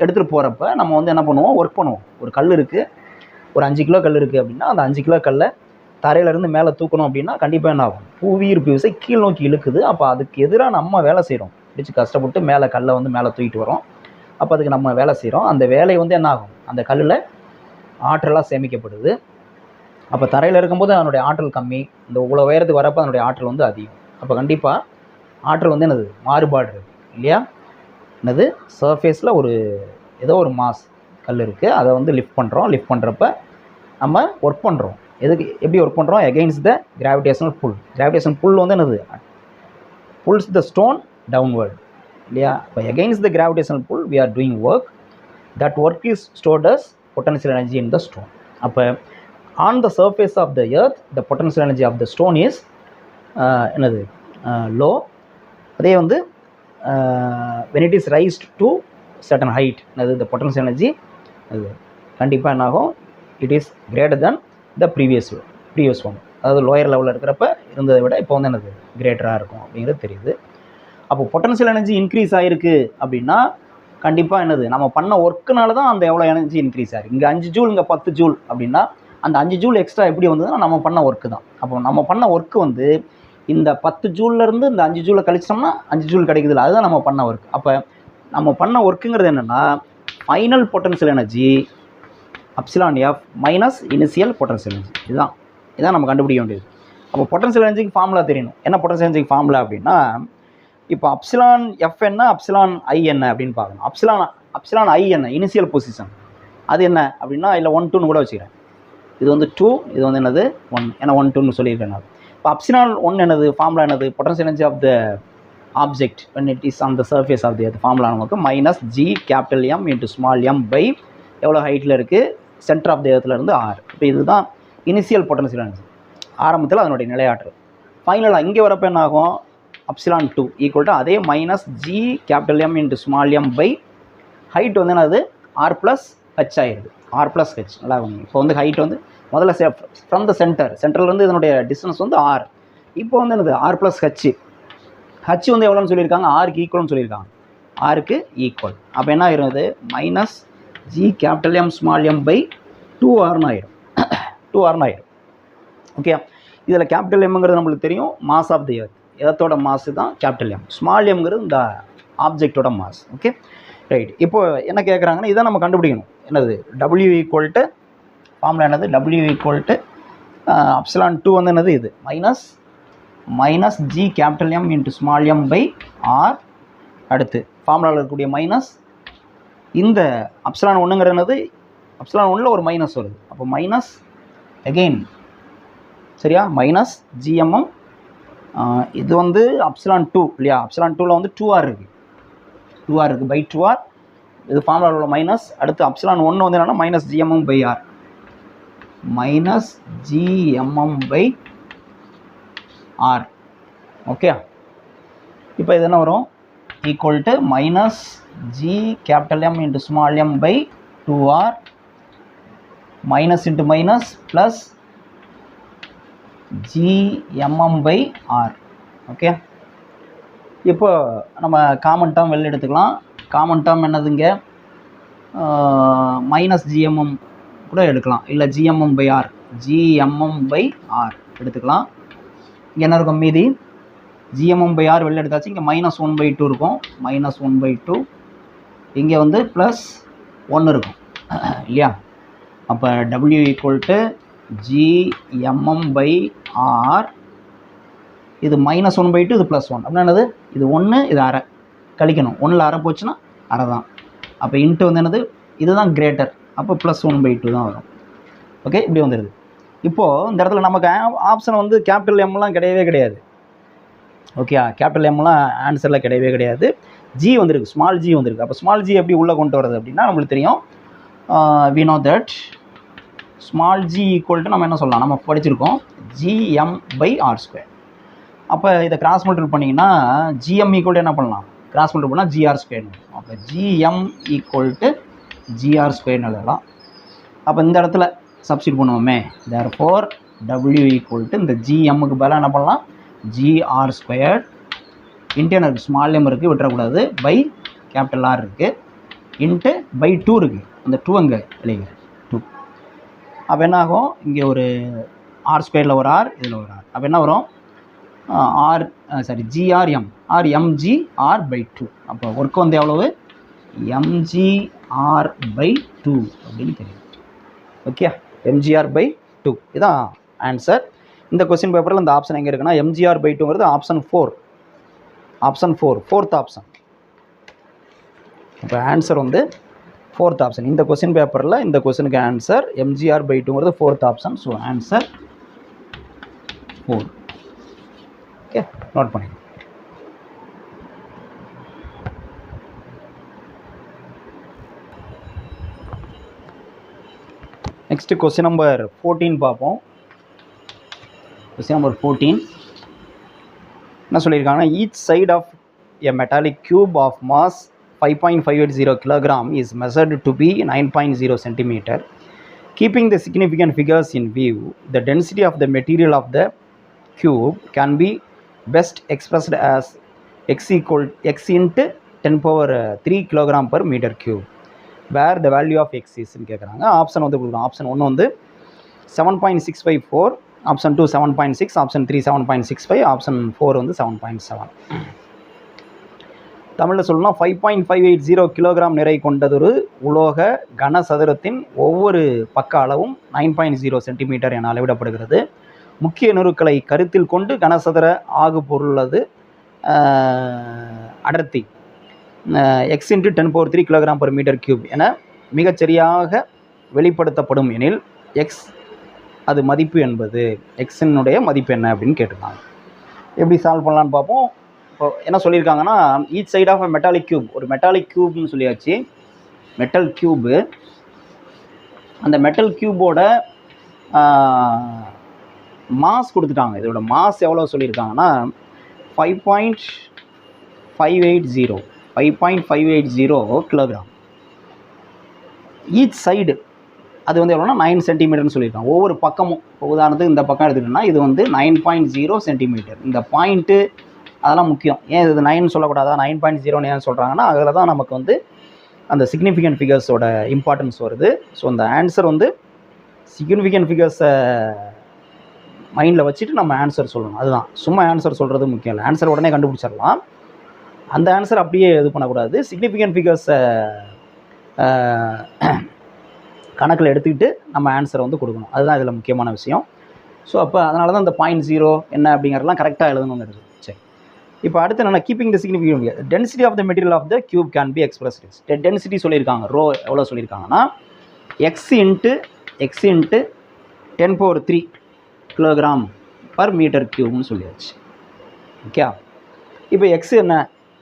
எடுத்துகிட்டு போகிறப்ப நம்ம வந்து என்ன பண்ணுவோம், ஒர்க் பண்ணுவோம். ஒரு கல் இருக்குது, ஒரு 5 கிலோ கல் இருக்குது அப்படின்னா, அந்த 5 கிலோ கல்லை தரையிலேருந்து மேலே தூக்கணும் அப்படின்னா கண்டிப்பாக என்ன ஆகும், புவியீர்ப்பு விசை கீழ் நோக்கி இழுக்குது. அப்போ அதுக்கு எதிராக நம்ம வேலை செய்கிறோம். பிடிச்சி கஷ்டப்பட்டு மேலே கல்லை வந்து மேலே தூக்கிட்டு வரோம். அப்போ அதுக்கு நம்ம வேலை செய்கிறோம். அந்த வேலை வந்து என்ன ஆகும், அந்த கல்லில் ஆற்றலாக சேமிக்கப்படுது. அப்போ தரையில் இருக்கும்போது அதனுடைய ஆற்றல் கம்மி, இந்த இவ்வளோ உயரத்துக்கு வரப்போ அதனுடைய ஆற்றல் வந்து அதிகம். அப்போ கண்டிப்பாக ஆற்றல் வந்து என்னது, மாறுபாடு இருக்குது இல்லையா. என்னது, சர்ஃபேஸில் ஒரு ஏதோ ஒரு மாஸ் கல் இருக்குது, அதை வந்து லிஃப்ட் பண்ணுறோம். லிஃப்ட் பண்ணுறப்ப நம்ம ஒர்க் பண்ணுறோம். எதுக்கு, எப்படி ஒர்க் பண்ணுறோம், against the gravitational pull. Gravitation pull வந்து என்னது, புல்ஸ் த ஸ்டோன் டவுன்வர்ட் இல்லையா. இப்போ against the gravitational pull we are doing work. That work is stored as potential energy in the stone. அப்போ on the surface of the earth the potential energy of the stone is என்னது, low. அதே வந்து when it is raised to certain height, அது the potential energy அது கண்டிப்பாக என்ன ஆகும், it is greater than the previous one. அதாவது lower லெவலில் இருக்கிறப்ப இருந்ததை விட இப்போ வந்து என்னது கிரேட்டராக இருக்கும் அப்படிங்கிறது தெரியுது. அப்போ பொட்டன்ஷியல் எனர்ஜி இன்க்ரீஸ் ஆகிருக்கு அப்படின்னா கண்டிப்பாக என்னது நம்ம பண்ண ஒர்க்குனால தான் அந்த எவ்வளோ எனர்ஜி இன்க்ரீஸ் ஆகிருக்கு. இங்கே 5 ஜூல் இங்கே 10 ஜூல் அப்படின்னா அந்த 5 ஜூல் எக்ஸ்ட்ரா எப்படி வந்ததுன்னா நம்ம பண்ண ஒர்க்கு தான். அப்போ நம்ம பண்ண ஒர்க்கு வந்து இந்த 10 ஜூல்லேருந்து இந்த 5 ஜூலை கழிச்சோம்னா 5 ஜூல் கிடைக்குதுல்ல, அதுதான் நம்ம பண்ண ஒர்க். அப்போ நம்ம பண்ண ஒர்க்குங்கிறது என்னென்னா final potential energy epsilon F minus initial potential energy. இதான் நம்ம கண்டுபிடிக்க வேண்டியது. அப்போ பொட்டன்ஷியல் எனர்ஜிக்கு ஃபார்முலா தெரியணும். என்ன பொட்டன்ஷியல் எனர்ஜிக்கு ஃபார்முலா அப்படின்னா இப்போ எப்சிலான் எஃப் என்ன எப்சிலான் ஐ என்ன அப்படின்னு பார்க்கணும். எப்சிலான் ஐ என்ன இனிஷியல் பொசிஷன் அது என்ன அப்படின்னா இல்லை 1 2ன்னு கூட வச்சுக்கிறேன். இது வந்து 2, இது வந்து என்னது 1, ஏன்னா 1 2ன்னு சொல்லியிருக்கேன் நான். இப்போ எப்சிலான் 1 என்னது ஃபார்முலா என்னது potential energy of the object when it is on the surface of the earth formula நமக்கு minus G capital M into small M by எவ்வளோ ஹைட்டில் இருக்குது சென்டர் ஆஃப் த எர்த்லேருந்து ஆர். இப்போ இதுதான் இனிஷியல் பொட்டன்ஷியல் எனர்ஜி, ஆரம்பத்தில் அதனுடைய நிலையாற்றல். ஃபைனலாக இங்கே வரப்போ என்ன ஆகும் எப்சிலான் 2 ஈக்குவல் டு அதே minus G capital M into small M by height வந்து என்னது ஆர் ப்ளஸ் ஹெச் ஆகிடுது. ஆர் ப்ளஸ் ஹெச் நல்லா இருக்கும். இப்போ வந்து ஹைட் வந்து முதல்ல ஃப்ரம் த சென்டர்லேருந்து இதனுடைய டிஸ்டன்ஸ் வந்து ஆர். இப்போ வந்து என்னது ஆர் ப்ளஸ் ஹச் வந்து எவ்வளோன்னு சொல்லியிருக்காங்க, ஆருக்கு ஈக்குவல்னு சொல்லியிருக்காங்க. ஆருக்கு ஈக்குவல். அப்போ என்ன ஆயிரும் இது minus G capital M small M by 2Rன்னு ஆயிரும். 2Rன்னு ஆயிரும். ஓகே, இதில் கேபிட்டல் எம்ங்கிறது நம்மளுக்கு தெரியும் மாஸ் ஆஃப் தி எர்த். எர்த்தோட மாசு தான் கேபிட்டல் எம். ஸ்மால் எம்ங்கிறது இந்த ஆப்ஜெக்டோட மாஸ். Okay right. இப்போ என்ன கேட்குறாங்கன்னா இதை நம்ம கண்டுபிடிக்கணும். என்னது டபிள்யூ ஈக்குவல் டு ஃபார்முலா என்னது டபிள்யூ ஈக்குவல் டு எப்சிலான் 2 வந்து என்னது இது minus G capital M into small M by R. அடுத்து ஃபார்முலாவில் இருக்கக்கூடிய மைனஸ் இந்த எப்சிலான் 1ங்கிறது என்னது எப்சிலான் 1ல் ஒரு மைனஸ் வருது. அப்போ மைனஸ் அகெயின் சரியா மைனஸ் ஜிஎம்எம். இது வந்து எப்சிலான் 2 இல்லையா, எப்சிலான் 2ல் வந்து 2R இருக்குது பை 2R. இது ஃபார்முலாவில் உள்ள மைனஸ். அடுத்து எப்சிலான் 1 வந்து என்னென்னா minus GMM by R minus GMM by R. Okay, இப்போ இது என்ன வரும் equal to minus G capital M into small M by 2R minus into minus plus GMM by R. Okay, இப்போ நம்ம காமன் டேர்ம் வெளில எடுத்துக்கலாம். காமன் டேர்ம் என்னதுங்க minus GMM கூட எடுக்கலாம், இல்லை ஜிஎம்எம் பை ஆர் எடுத்துக்கலாம். இங்கே என்ன இருக்கும் மீதி ஜிஎம்எம் பை ஆர் வெளில எடுத்தாச்சு. இங்கே -1/2 இருக்கும், -1/2. இங்கே வந்து +1 இருக்கும் இல்லையா. அப்போ W equal to GMM by R. இது -1/2, இது +1. அப்படின்னா என்னது இது 1, இது அரை கழிக்கணும். 1ல் அரை போச்சுன்னா அரை தான். அப்போ இன்ட்டு வந்து என்னது இதுதான் கிரேட்டர், அப்போ +1/2 தான் வரும். ஓகே, இப்படி வந்துடுது. இப்போது இந்த இடத்துல நமக்கு ஆப்ஷன் வந்து கேபிட்டல் எம்லாம் கிடையவே கிடையாது. ஓகே, கேபிட்டல் எம்லாம் ஆன்சரில் கிடையவே கிடையாது. ஜி வந்துருக்கு, ஸ்மால் ஜி வந்துருக்கு. அப்போ ஸ்மால் ஜி எப்படி உள்ளே கொண்டு வரது அப்படின்னா நம்மளுக்கு தெரியும் we know that small G equal to நம்ம என்ன சொல்லலாம், நம்ம படிச்சிருக்கோம் ஜிஎம் பை ஆர் ஸ்கொயர். அப்போ இதை கிராஸ் மல்டிபிள் பண்ணிங்கன்னா ஜிஎம் ஈக்குவல் டு என்ன பண்ணலாம், கிராஸ் மல்டிபிள் பண்ணால் ஜிஆர் ஸ்கொயர்னு. அப்போ ஜிஎம் ஈக்குவல் டு ஜிஆர் ஸ்கொயர்னு எழுதலாம். அப்போ இந்த இடத்துல சப்ஸ்டிட் பண்ணுவோமே, therefore W ஈக்குவல் டு இந்த ஜிஎம்முக்கு பதிலாக என்ன பண்ணலாம் ஜிஆர் ஸ்கொயர் இன்ட்டு எனக்கு ஸ்மால் எம் இருக்குது விட்டுறக்கூடாது, பை கேபிட்டல் ஆர் இருக்குது, இன்ட்டு பை 2 இருக்குது. அந்த 2 அங்கே எழுதிக்கிறேன் 2. அப்போ என்ன ஆகும், இங்கே ஒரு ஆர் ஸ்கொயரில் ஒரு ஆர், இதில் ஒரு ஆர். அப்போ என்ன வரும் GRM R MG R by 2. அப்போ ஒர்க் வந்து எவ்வளவு எம்ஜிஆர் பை 2 அப்படின்னு தெரியும். ஓகே, எம்ஜிஆர் பை 2 இதுதான் ஆன்சர். இந்த கொஸ்டின் பேப்பரில் இந்த ஆப்ஷன் எங்கே இருக்குன்னா எம்ஜிஆர் பை 2ங்கிறது ஆப்ஷன் 4, ஃபோர்த் ஆப்ஷன். இப்போ ஆன்சர் வந்து 4th ஆப்ஷன். இந்த கொஸ்டின் பேப்பரில் இந்த கொஸ்டினுக்கு ஆன்சர் எம்ஜிஆர் பை 2ங்கிறது 4th option. So answer 4. Okay, note பண்ணி. நெக்ஸ்ட் கொஸ்டின் நம்பர் 14 பார்ப்போம். கொஸ்டின் நம்பர் 14 என்ன சொல்லியிருக்காங்கன்னா each side of a metallic cube of mass 5.580 kg is measured to be 9.0 cm. Keeping the significant figures in view, the density of the material of the cube can be best expressed as x into 10 power 3 kilogram per meter cube, where the value of x is கேட்குறாங்க. Option வந்து கொடுக்குறோம். Option 1 வந்து 7.654, option 2 7.6, option 3 7.65, option 4 வந்து 7.7. தமிழில் சொல்லணும்னா 5.580 kilogram நிறை கொண்டதொரு உலோக கனசதுரத்தின் ஒவ்வொரு பக்க அளவும் 9.0 சென்டிமீட்டர் என அளவிடப்படுகிறது. முக்கிய நுணுக்களை கருத்தில் கொண்டு கனசதுர ஆகு பொருளது அடர்த்தி x into 10 power 3 kilogram per metre cube என மிகச்சரியாக வெளிப்படுத்தப்படும் எனில் எக்ஸ் அது மதிப்பு என்பது எக்ஸினுடைய மதிப்பு என்ன அப்படின்னு கேட்டிருக்காங்க. எப்படி சால்வ் பண்ணலான்னு பார்ப்போம். இப்போ என்ன சொல்லியிருக்காங்கன்னா, each side of a metallic cube, ஒரு மெட்டாலிக் கியூப்னு சொல்லியாச்சு. மெட்டல் கியூபு, அந்த மெட்டல் கியூபோட மாஸ் கொடுத்துட்டாங்க. இதோட மாஸ் எவ்வளோ சொல்லியிருக்காங்கன்னா 5.580 கிலோகிராம். ஈச் சைடு அது வந்து எவ்வளோனா 9 சென்டிமீட்டர்னு சொல்லியிருக்காங்க. ஒவ்வொரு பக்கமும், உதாரணத்துக்கு இந்த பக்கம் எடுத்துக்கிட்டோம்னா இது வந்து 9.0 சென்டிமீட்டர். இந்த பாயிண்ட்டு அதெல்லாம் முக்கியம். ஏன் இது 9 சொல்லக்கூடாதா, 9.0 ஏன் சொல்கிறாங்கன்னா அதில் தான் நமக்கு வந்து அந்த சிக்னிஃபிகண்ட் ஃபிகர்ஸோட இம்பார்ட்டன்ஸ் வருது. ஸோ அந்த ஆன்சர் வந்து சிக்னிஃபிகண்ட் ஃபிகர்ஸை மைண்டில் வச்சுட்டு நம்ம ஆன்சர் சொல்லணும். அதுதான், சும்மா ஆன்சர் சொல்கிறது முக்கியம் இல்லை. ஆன்சர் உடனே கண்டுபிடிச்சிடலாம். அந்த ஆன்சர் அப்படியே இது பண்ணக்கூடாது. சிக்னிஃபிகண்ட் ஃபிகர்ஸை கணக்கில் எடுத்துக்கிட்டு நம்ம ஆன்சரை வந்து கொடுக்கணும். அதுதான் இதில் முக்கியமான விஷயம். ஸோ அப்போ அதனால தான் இந்த 0.0 என்ன அப்படிங்கிறதெல்லாம் கரெக்டாக எழுதணுங்கிறது. சரி, இப்போ அடுத்து என்னென்னா, keeping the significant density of the material of the cube can be expressed. Density சொல்லியிருக்காங்க. ரோ எவ்வளோ சொல்லியிருக்காங்கன்னா X into 10 power 3 kilogram per metre கியூப்னு சொல்லியாச்சு. ஓகே, இப்போ எக்ஸ் என்ன,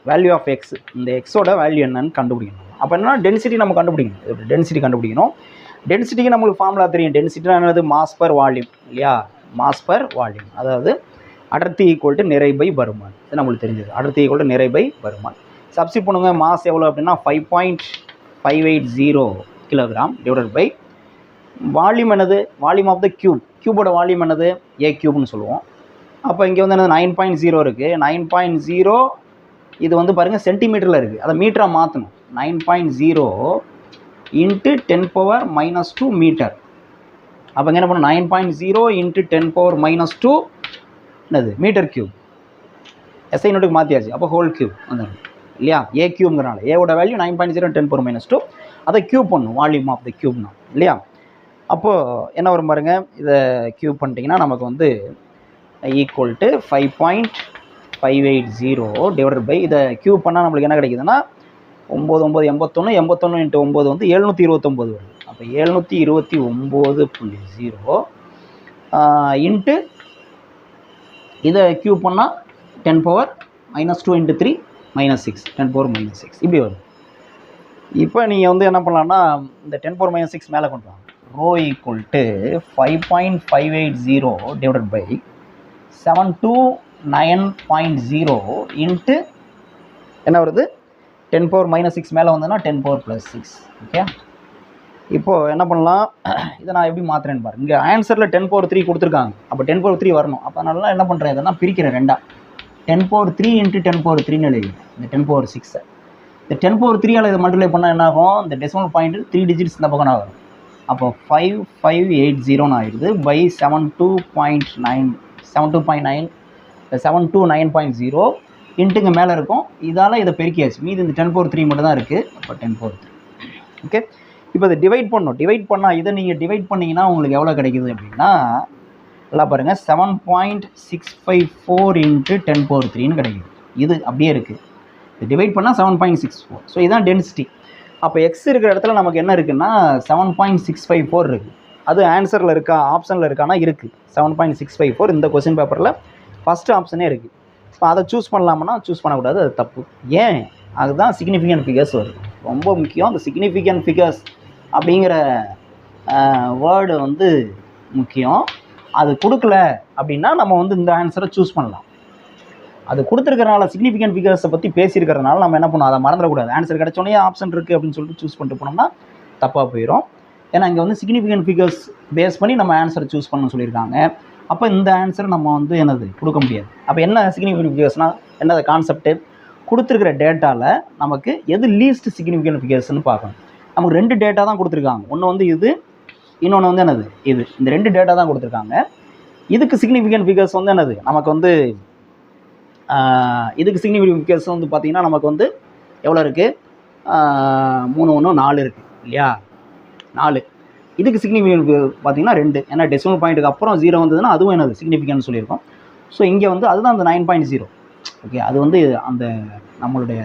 வேல்யூ ஆஃப் எக்ஸ், இந்த எக்ஸோட வேல்யூ என்னன்னு கண்டுபிடிக்கணும். அப்போ என்னன்னா டென்சிட்டி நம்ம கண்டுபிடிக்கணும். டென்சிட்டி கண்டுபிடிக்கணும். டென்சிட்டிக்கு நம்மளுக்கு ஃபார்முலா தெரியும். டென்சிட்டினா என்னது, மாஸ் பர் வால்யூம் இல்லையா, மாஸ் பர் வால்யூம். அதாவது அடர்த்தி ஈக்குவல் டு நிறை பை பருமன். இது நம்மளுக்கு தெரிஞ்சது. அடர்த்தி ஈக்குவல் டு நிறை பை பருமன். சப்ஸ்டிட் பண்ணுங்க. மாஸ் எவ்வளோ அப்படின்னா 5.580 கிலோகிராம் டிவைடட் பை வால்யூம் என்னது, வால்யூம் ஆஃப் த கியூப். கியூபோட வால்யூம் என்னது, ஏ கியூப்னு சொல்லுவோம். அப்போ இங்கே வந்து என்னது 9.0 இருக்குது. 9.0 இது வந்து பாருங்கள் சென்டிமீட்டரில் இருக்குது. அதை மீட்டராக மாற்றணும். 9.0 இன்ட்டு 10 power -2 மீட்டர். அப்போ இங்கே என்ன பண்ணணும், 9.0 இன்ட்டு 10 power -2 என்னது மீட்டர் கியூப். எஸ்ஐ நோட்டுக்கு மாற்றியாச்சு. அப்போ ஹோல் கியூப் வந்துடும் இல்லையா. ஏ கியூப்ங்கிறனால ஏவோட வேல்யூ 9.0 10 power -2. அதை கியூப் பண்ணும், வால்யூம் ஆஃப் த கியூப்னா இல்லையா. அப்போது என்ன வரும் பாருங்கள், இதை கியூப் பண்ணிட்டீங்கன்னா நமக்கு வந்து ஈக்குவல் டு 5.580 டிவைடட் பை, இதை கியூப் பண்ணால் நம்மளுக்கு என்ன கிடைக்குதுன்னா 9 81 இன்ட்டு 9 வந்து 729 வருது. அப்போ 729.0 இன்ட்டு இதை கியூப் பண்ணால் 10 power -2 இன்ட்டு 3 -6, 10 power -6 இப்படி வரும். இப்போ நீங்கள் வந்து என்ன பண்ணலான்னா இந்த 10 power -6 மேலே கொண்டு வாங்க. Rho equal to 5.580 divided by 729.0 into என்ன வருது 10 power -6 மேலே வந்ததுன்னா 10 power +6. ஓகே, இப்போது என்ன பண்ணலாம், இதை நான் எப்படி மாற்றுறேன்னு பாருங்க. இங்கே ஆன்சரில் 10 power 3 கொடுத்துருக்காங்க. அப்போ 10 power 3 வரணும். அப்போ அதனால என்ன பண்ணுறேன், இதெல்லாம் பிரிக்கிறேன் ரெண்டாக. 10 power 3 இன்ட்டு 10 power 3ன்னு எழுதிக்கிறேன். இந்த 10 power 6 இந்த 10 power 3ஆல் இதை மல்டிப்ளை பண்ணால் என்ன ஆகும், இந்த டெசிமல் பாயிண்ட் 3 டிஜிட்ஸ் இந்த பக்கம் வரும். அப்போ 5580 ஆகிடுது பை 729.0 இன்ட்டுங்க மேலே இருக்கும். இதால் இதை பெருக்கியாச்சு. மீது இந்த 10 power 3 மட்டும் தான் இருக்குது. அப்போ 10 power 3. ஓகே, இப்போ இதை டிவைட் பண்ணணும். டிவைட் பண்ணால் இதை நீங்கள் டிவைட் பண்ணிங்கன்னா உங்களுக்கு எவ்வளோ கிடைக்குது அப்படின்னா, நல்லா பாருங்கள், 7.654 இன்ட்டு 10 power 3ன்னு கிடைக்குது. இது அப்படியே இருக்குது. இது டிவைட் பண்ணால் 7.64. ஸோ இதுதான் டென்சிட்டி. அப்போ எக்ஸ் இருக்கிற இடத்துல நமக்கு என்ன இருக்குன்னா 7.654 இருக்குது. அது ஆன்சரில் இருக்கா, ஆப்ஷனில் இருக்கானா இருக்குது. 7.654 இந்த கொஸ்டின் பேப்பரில் ஃபஸ்ட்டு ஆப்ஷனே இருக்குது. இப்போ அதை சூஸ் பண்ணலாம்னா சூஸ் பண்ணக்கூடாது, அது தப்பு. ஏன், அதுதான் சிக்னிஃபிகண்ட் ஃபிகர்ஸ் வருது. ரொம்ப முக்கியம். அந்த சிக்னிஃபிகண்ட் ஃபிகர்ஸ் அப்படிங்கிற வேர்டு வந்து முக்கியம். அது கொடுக்கல அப்படின்னா நம்ம வந்து இந்த ஆன்சரை சூஸ் பண்ணலாம். அது கொடுத்துருக்கறனால சிக்னிஃபிகண்ட் ஃபிகர்ஸை பற்றி பேசியிருக்கிறதுனால நம்ம என்ன பண்ணோம், அதை மறந்துடக்கூடாது. ஆன்சர் கிடச்சோடனே ஆப்ஷன் இருக்குது அப்படின்னு சொல்லிட்டு சூஸ் பண்ணிட்டு போனோம்னா தப்பாக போயிடும். ஏன்னா இங்கே வந்து சிக்னிஃபிகண்ட் ஃபிகர்ஸ் பேஸ் பண்ணி நம்ம ஆன்சரை சூஸ் பண்ண சொல்லியிருக்காங்க. அப்போ இந்த ஆன்சரை நம்ம வந்து என்னது கொடுக்க முடியாது. அப்போ என்ன சிக்னிஃபிகண்ட் ஃபிகர்ஸ்னால் என்னது கான்செப்ட்டு, கொடுத்துருக்கிற டேட்டாவில் நமக்கு எது லீஸ்ட் சிக்னிஃபிகண்ட் ஃபிகர்ஸ்னு பார்க்கணும். நமக்கு 2 டேட்டா தான் கொடுத்துருக்காங்க. ஒன்று வந்து இது, இன்னொன்று வந்து என்னது இது. இந்த 2 டேட்டா தான் கொடுத்துருக்காங்க. இதுக்கு சிக்னிஃபிகண்ட் ஃபிகர்ஸ் வந்து என்னது நமக்கு வந்து இதுக்கு சிக்னிஃபிகண்ட் ஃபிகர்ஸ் வந்து பார்த்திங்கன்னா நமக்கு வந்து எவ்வளோ இருக்குது, 3 1 4 இருக்குது இல்லையா, 4. இதுக்கு சிக்னிஃபிகண்ட் பார்த்திங்கன்னா 2. ஏன்னா டெசிமல் பாயிண்ட்டுக்கு அப்புறம் 0 வந்ததுன்னா அதுவும் என்னது சிக்னிஃபிகன்ட் சொல்லியிருக்கோம். ஸோ இங்கே வந்து அதுதான் அந்த 9.0. ஓகே, அது வந்து அந்த நம்மளுடைய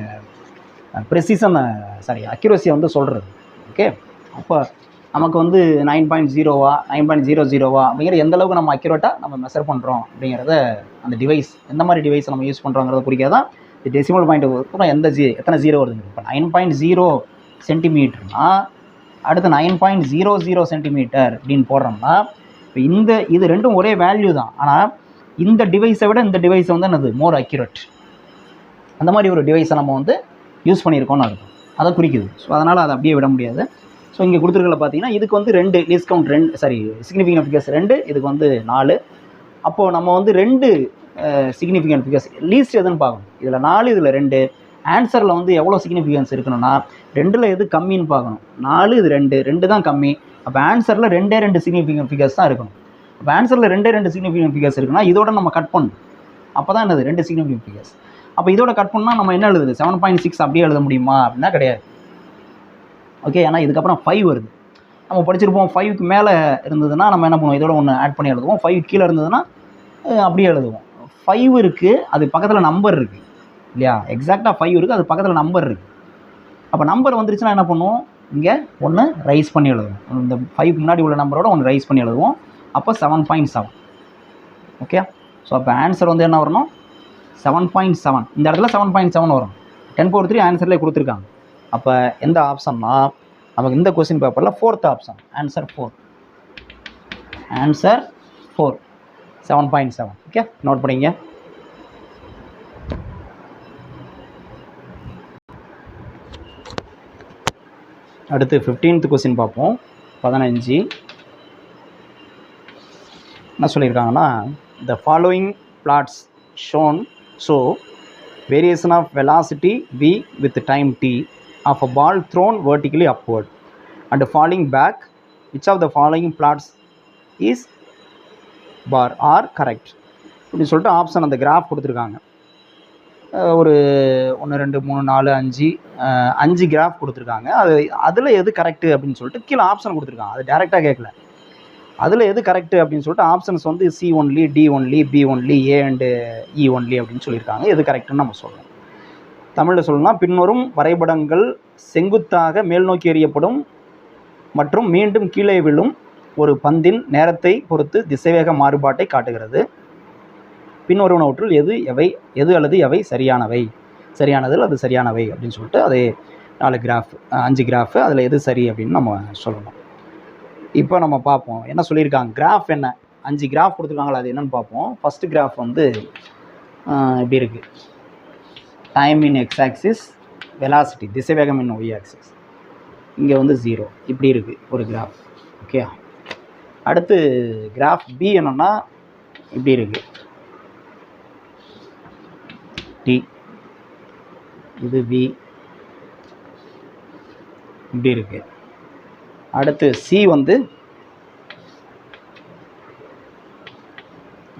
ப்ரெசிஷன் அக்யூரஸியை வந்து சொல்கிறது. ஓகே, அப்போ நமக்கு வந்து 9.0வா 9.00வா அப்படிங்கிற எந்த அளவுக்கு நம்ம அக்யூரேட்டாக நம்ம மெஷர் பண்ணுறோம் அப்படிங்கிறத அந்த டிவைஸ் எந்த மாதிரி டிவைஸை நம்ம யூஸ் பண்ணுறோங்கிறத குறிக்காதான் இந்த டெசிமல் பாயிண்ட்டு அப்புறம் எத்தனை 0 வருதுங்க. இப்போ 9.0 சென்டிமீட்டர்னா அடுத்து 9.00 சென்டிமீட்டர் அப்படின்னு போடுறோம்னா இப்போ இது ரெண்டும் ஒரே வேல்யூ தான். ஆனால் இந்த டிவைஸை விட இந்த டிவைஸை வந்து என்னது மோர் அக்யூரேட், அந்த மாதிரி ஒரு டிவைஸை நம்ம வந்து யூஸ் பண்ணியிருக்கோம்னு அர்த்தம். அதை குறிக்குது. ஸோ அதனால் அதை அப்படியே விட முடியாது. ஸோ இங்கே கொடுத்துருக்கல பார்த்தீங்கன்னா இதுக்கு வந்து 2 லீஸ்ட் கவுண்ட் 2 சிக்னிஃபிகண்ட் ஃபிகர்ஸ் 2, இதுக்கு வந்து 4. அப்போது நம்ம வந்து 2 சிக்னிஃபிகண்ட் ஃபிகர்ஸ் லீஸ்ட் எதுன்னு பார்க்கணும். இதில் 4, இதில் 2. ஆன்சரில் வந்து எவ்வளோ சிக்னிஃபிகன்ஸ் இருக்கணும்னா 2ல் எது கம்மின்னு பார்க்கணும். 4, இது 2 தான் கம்மி. அப்போ ஆன்சரில் 2 சிக்னிஃபிகண்ட் ஃபிகர்ஸ் தான் இருக்கணும். இப்போ ஆன்சரில் 2 சிக்னிஃபிகண்ட் ஃபிகர்ஸ் இருக்குன்னா இதோட நம்ம கட் பண்ணணும். அப்போ தான் என்னது 2 சிக்னிஃபிகண்ட் ஃபிகர்ஸ். அப்போ இதோட கட் பண்ணால் நம்ம என்ன எழுதுது 7.6 அப்படியே எழுத முடியுமா அப்படின்னா கிடையாது. ஓகே, ஏன்னா இதுக்கப்புறம் 5 வருது. நம்ம படிச்சிருப்போம் 5க்கு மேலே இருந்ததுன்னா நம்ம என்ன பண்ணுவோம், இதோட ஒன்று ஆட் பண்ணி எழுதுவோம். 5 கீழே இருந்ததுன்னா அப்படியே எழுதுவோம். 5 இருக்குது, அது பக்கத்தில் நம்பர் இருக்குது இல்லையா, எக்ஸாக்டாக 5 இருக்குது, அது பக்கத்தில் நம்பர் இருக்குது. அப்போ நம்பர் வந்துருச்சுன்னா என்ன பண்ணுவோம், இங்கே ஒன்று ரைஸ் பண்ணி எழுதுவோம். இந்த 5க்கு முன்னாடி உள்ள நம்பரோட ஒன்று ரைஸ் பண்ணி எழுதுவோம். அப்போ 7.7. ஓகே, ஸோ அப்போ ஆன்சர் வந்து என்ன வரணும் 7.7. இந்த இடத்துல 7.7 வரும். 10⁻³ ஆன்சர்லேயே கொடுத்துருக்காங்க. அப்போ எந்த ஆப்ஷன்னா நமக்கு இந்த கொஸ்டின் பேப்பரில் 4th option answer 4. Answer 4 7.7. Okay, note பண்ணிங்க. அடுத்து 15th கொஸ்டின் பார்ப்போம். 15 என்ன சொல்லியிருக்காங்கன்னா, the following plots shown show variation of velocity v with time t of a ball thrown vertically upward and falling back. Which of the following plots is bar are correct? இப்படி சொல்லிட்டு option அந்த graph கொடுத்துருக்காங்க. ஒரு 1 2 3 4 5 graph கொடுத்துருக்காங்க. அதில் எது correct அப்படின்னு சொல்லிட்டு கீழே ஆப்ஷன் கொடுத்துருக்காங்க. அது டேரெக்டாக கேட்கல. அதில் எது கரெக்டு அப்படின்னு சொல்லிட்டு ஆப்ஷன்ஸ் வந்து C only, D only, B only, A and E only அப்படின்னு சொல்லியிருக்காங்க. எது கரெக்டுன்னு நம்ம சொல்லணும். தமிழில் சொல்லணும்னா, பின்வரும் வரைபடங்கள் செங்குத்தாக மேல் நோக்கி எறியப்படும் மற்றும் மீண்டும் கீழே விழும் ஒரு பந்தின் நேரத்தை பொறுத்து திசைவேக மாறுபாட்டை காட்டுகிறது. பின்வருவனவற்றுள் எது அல்லது எவை சரியானதில் அது சரியானவை அப்படின்னு சொல்லிட்டு அது 5 கிராஃபு அதில் எது சரி அப்படின்னு நம்ம சொல்லணும். இப்போ நம்ம பார்ப்போம் என்ன சொல்லியிருக்காங்க. கிராஃப் என்ன, 5 கிராஃப் கொடுத்துருக்காங்களா, அது என்னென்னு பார்ப்போம். ஃபஸ்ட்டு கிராஃப் வந்து இப்படி இருக்குது. Time in X axis, velocity திசைவேகம் இன் ஒய் ஆக்சிஸ். இங்கே வந்து 0 இப்படி இருக்குது ஒரு கிராஃப். ஓகே, அடுத்து கிராஃப் பி என்னென்னா இப்படி இருக்குது. டி, இது வி இப்படி இருக்குது. அடுத்து சி வந்து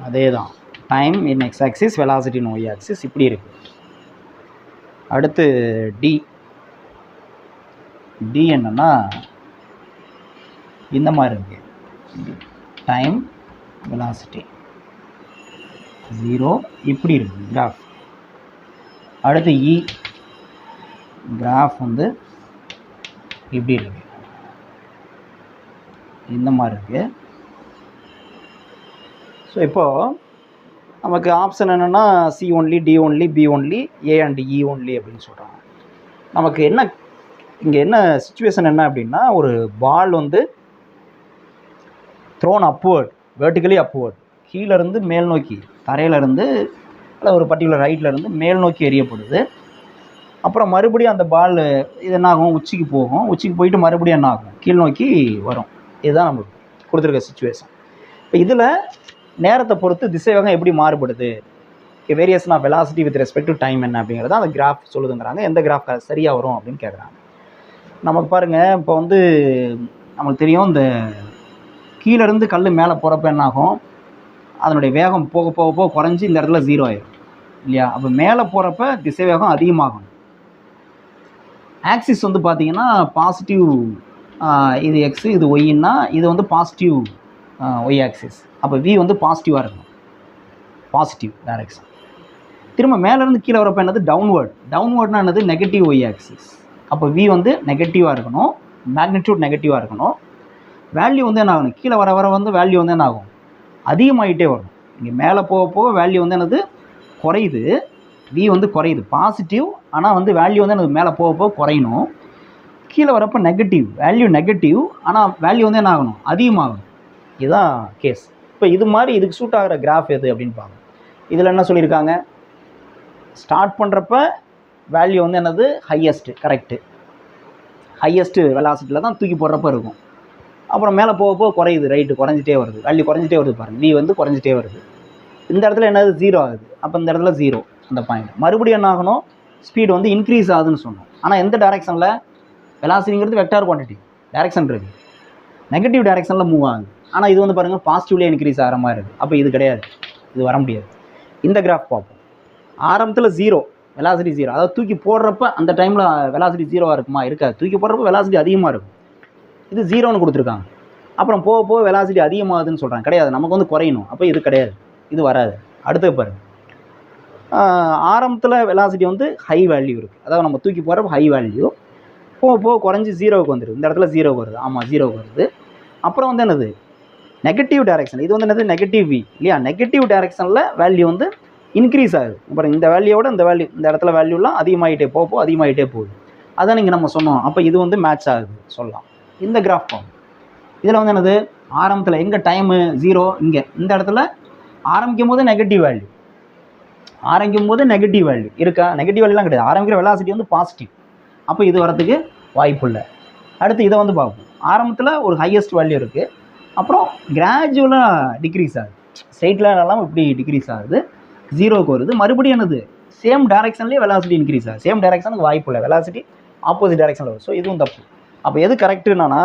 அதே தான், time in X axis, velocity in Y axis இப்படி இருக்குது. அடுத்து டி என்னன்னா இந்த மாதிரி இருக்குது. டைம், வெலாசிட்டி 0 இப்படி இருக்குது கிராஃப். அடுத்து இ கிராஃப் வந்து இப்படி இருக்குது, இந்த மாதிரி இருக்குது. ஸோ இப்போது நமக்கு ஆப்ஷன் என்னென்னா C only, D only, B only, A and E only அப்படின்னு சொல்கிறாங்க. நமக்கு என்ன இங்கே என்ன சிச்சுவேஷன் என்ன அப்படின்னா, ஒரு பால் வந்து த்ரோன் அப்வர்ட், வெர்டிகலி அப்வர்ட், கீழேருந்து மேல் நோக்கி, தரையிலேருந்து இல்லை ஒரு பர்டிகுலர் ஹைட்லேருந்து மேல் நோக்கி எறியப்படுது. அப்புறம் மறுபடியும் அந்த பால் இது என்ன ஆகும், உச்சிக்கு போகும். உச்சிக்கு போயிட்டு மறுபடியும் என்ன ஆகும், கீழ் நோக்கி வரும். இதுதான் நமக்கு கொடுத்துருக்க சுச்சுவேஷன். இப்போ இதில் நேரத்தை பொறுத்து திசைவேகம் எப்படி மாறுபடுது, variation of velocity with respect to time என்ன அப்படிங்கிறத அந்த கிராஃப் சொல்லுதுங்கிறாங்க. எந்த கிராஃப் சரியாக வரும் அப்படின்னு கேட்குறாங்க. நமக்கு பாருங்கள், இப்போ வந்து நமக்கு தெரியும், இந்த கீழேருந்து கல் மேலே போகிறப்ப என்ன ஆகும், அதனுடைய வேகம் போக போக போக குறைஞ்சி இந்த இடத்துல 0 ஆயிடும் இல்லையா. அப்போ மேலே போகிறப்ப திசைவேகம் அதிகமாகும். ஆக்சிஸ் வந்து பார்த்தீங்கன்னா பாசிட்டிவ், இது எக்ஸு இது ஒய்ன்னா இது வந்து பாசிட்டிவ் ஒய் ஆக்சிஸ். அப்போ வி வந்து பாசிட்டிவாக இருக்கணும், பாசிட்டிவ் டைரக்ஷன். திரும்ப மேலேருந்து கீழே வரப்போ என்னது, டவுன்வேர்ட்னா என்னது, நெகட்டிவ் ஒய் ஆக்சிஸ். அப்போ வி வந்து நெகட்டிவாக இருக்கணும், மேக்னிடியூட் நெகட்டிவாக இருக்கணும். வேல்யூ வந்து என்ன ஆகணும், கீழே வர வர வந்து வேல்யூ வந்து என்ன ஆகும், அதிகமாகிட்டே வரும். இங்கே மேலே போக போக வேல்யூ வந்து என்னது குறையுது, வி வந்து குறையுது, பாசிட்டிவ். ஆனால் வந்து வேல்யூ வந்து எனக்கு மேலே போக போக குறையணும். கீழே வரப்போ நெகட்டிவ், வேல்யூ நெகட்டிவ், ஆனால் வேல்யூ வந்து என்ன ஆகணும், அதிகமாகணும். இதுதான் கேஸ். இப்போ இது மாதிரி இதுக்கு சூட் ஆகிற கிராஃப் எது அப்படின்னு பாருங்க. இதில் என்ன சொல்லியிருக்காங்க, ஸ்டார்ட் பண்ணுறப்ப வேல்யூ வந்து என்னது ஹையஸ்ட்டு, கரெக்டு, ஹையஸ்ட்டு வெலாசிட்டியில் தான் தூக்கி போடுறப்ப இருக்கும். அப்புறம் மேலே போக போக குறையுது, ரைட்டு, குறைஞ்சிட்டே வருது, வேல்யூ குறைஞ்சிட்டே வருது பாருங்கள், வி வந்து குறைஞ்சிட்டே வருது. இந்த இடத்துல என்னது 0 ஆகுது. அப்போ இந்த இடத்துல 0 அந்த பாயிண்ட். மறுபடியும் என்ன ஆகணும், ஸ்பீடு வந்து இன்க்ரீஸ் ஆகுதுன்னு சொன்னோம். ஆனால் எந்த டைரெக்ஷனில், வெலாசிட்டிங்கிறது வெக்டார் குவான்டிட்டி, டைரெக்ஷன் இருக்குது, நெகட்டிவ் டைரெக்ஷனில் மூவ் ஆகுது. ஆனால் இது வந்து பாருங்கள் பாசிட்டிவ்லேயே இன்க்ரீஸ் ஆகிற மாதிரி இருக்குது. அப்போ இது கிடையாது, இது வர முடியாது. இந்த கிராஃப் பார்ப்போம். ஆரம்பத்தில் 0, வெலாசிட்டி 0, அதாவது தூக்கி போடுறப்ப அந்த டைமில் வெலாசிட்டி 0வாக இருக்குமா, இருக்காது. தூக்கி போடுறப்ப வெலாசிட்டி அதிகமாக இருக்கும். இது 0ன்னு கொடுத்துருக்காங்க. அப்புறம் போக போக வெலாசிட்டி அதிகமாகுதுன்னு சொல்கிறாங்க, கிடையாது, நமக்கு வந்து குறையணும். அப்போ இது கிடையாது, இது வராது. அடுத்து பாருங்கள், ஆரம்பத்தில் வெலாசிட்டி வந்து ஹை வேல்யூ இருக்குது, அதாவது நம்ம தூக்கி போகிறப்ப ஹை வேல்யூ, போக போக குறைஞ்சி 0க்கு வந்துடுது. இந்த இடத்துல 0க்கு வருது, ஆமாம் 0க்கு வருது. அப்புறம் வந்து என்னது நெகட்டிவ் டைரெக்ஷன், இது வந்து என்னது நெகட்டிவ் வி இல்லையா. நெகட்டிவ் டைரெக்ஷனில் வேல்யூ வந்து இன்க்ரீஸ் ஆகுது. அப்புறம் இந்த வேல்யூவோட இந்த வேல்யூ, இந்த இடத்துல வேல்யூலாம் அதிகமாகிட்டே போக அதிகமாகிட்டே போகுது. அதான் நீங்கள் நம்ம சொன்னோம். அப்போ இது வந்து மேட்ச் ஆகுது சொல்லலாம். இந்த கிராஃப் பார்ப்போம். இதில் வந்து என்னது, ஆரம்பத்தில் எங்கே டைமு 0, இங்கே இந்த இடத்துல ஆரம்பிக்கும் போது நெகட்டிவ் வேல்யூ, இருக்கா, நெகட்டிவ் வேல்யூலாம் கிடையாது. ஆரம்பிக்கிற வெலாசிட்டி வந்து பாசிட்டிவ். அப்போ இது வரதுக்கு வாய்ப்பு இல்லை. அடுத்து இதை வந்து பார்ப்போம். ஆரம்பத்தில் ஒரு ஹையஸ்ட் வேல்யூ இருக்குது, அப்புறம் கிராஜுவலாக டிக்ரீஸ் ஆகுது, ஸ்ட்ரெயிட்டில் எல்லாம் இப்படி டிக்ரீஸ் ஆகுது, 0க்கு வருது. மறுபடியும் என்னது, சேம் டைரெக்ஷன்லேயே வெலாசிட்டி இன்க்ரீஸ் ஆகுது. சேம் டைரெக்ஷனுக்கு வாய்ப்பு இல்லை, வெலாசிட்டி ஆப்போசிட் டைரெக்ஷனில் வரும். ஸோ இதுவும் தப்பு. அப்போ எது கரெக்டுனா,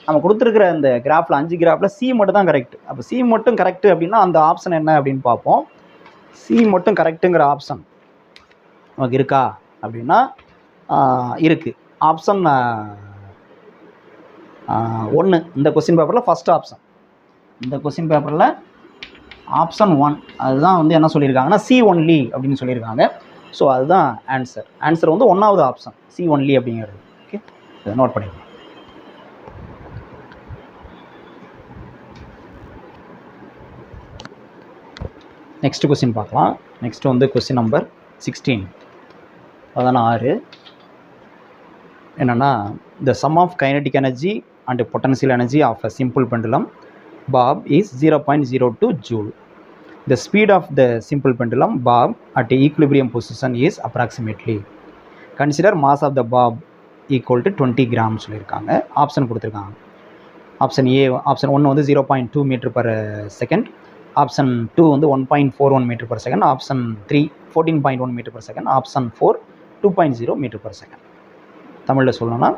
நம்ம கொடுத்துருக்குற இந்த கிராஃபில் 5 கிராஃபில் சி மட்டும் தான் கரெக்ட். அப்போ சி மட்டும் கரெக்டு அப்படின்னா அந்த ஆப்ஷன் என்ன அப்படின்னு பார்ப்போம். சி மட்டும் கரெக்டுங்கிற ஆப்ஷன் நமக்கு இருக்கா அப்படின்னா இருக்குது. ஆப்ஷன் 1 இந்த கொஸ்டின் பேப்பரில் ஃபஸ்ட் ஆப்ஷன், இந்த கொஸ்டின் பேப்பரில் ஆப்ஷன் 1 அதுதான் வந்து என்ன சொல்லியிருக்காங்கன்னா சி ஒன்லி அப்படின்னு சொல்லியிருக்காங்க. ஸோ அதுதான் ஆன்சர் வந்து 1வது ஆப்ஷன் சி ஒன்லி அப்படிங்கிறது. ஓகே, இதை நோட் பண்ணிக்கலாம். நெக்ஸ்ட் கொஸ்டின் பார்க்கலாம். நெக்ஸ்ட் வந்து கொஸ்டின் நம்பர் 16, 16 என்னென்னா, the sum of kinetic energy and potential energy of a simple pendulum Bob is 0.02 joule. The speed of the simple pendulum Bob at equilibrium position is approximately. Consider mass of the Bob equal to 20 grams சொல்லியிருக்காங்க. Option கொடுத்துருக்காங்க. Option A, option 1 வந்து 0.2 metre per second, option 2 வந்து 1.41 metre per second, option 3 14.1 metre per second, option 4 2.0 metre per second. தமிழில் சொல்லணும்னா,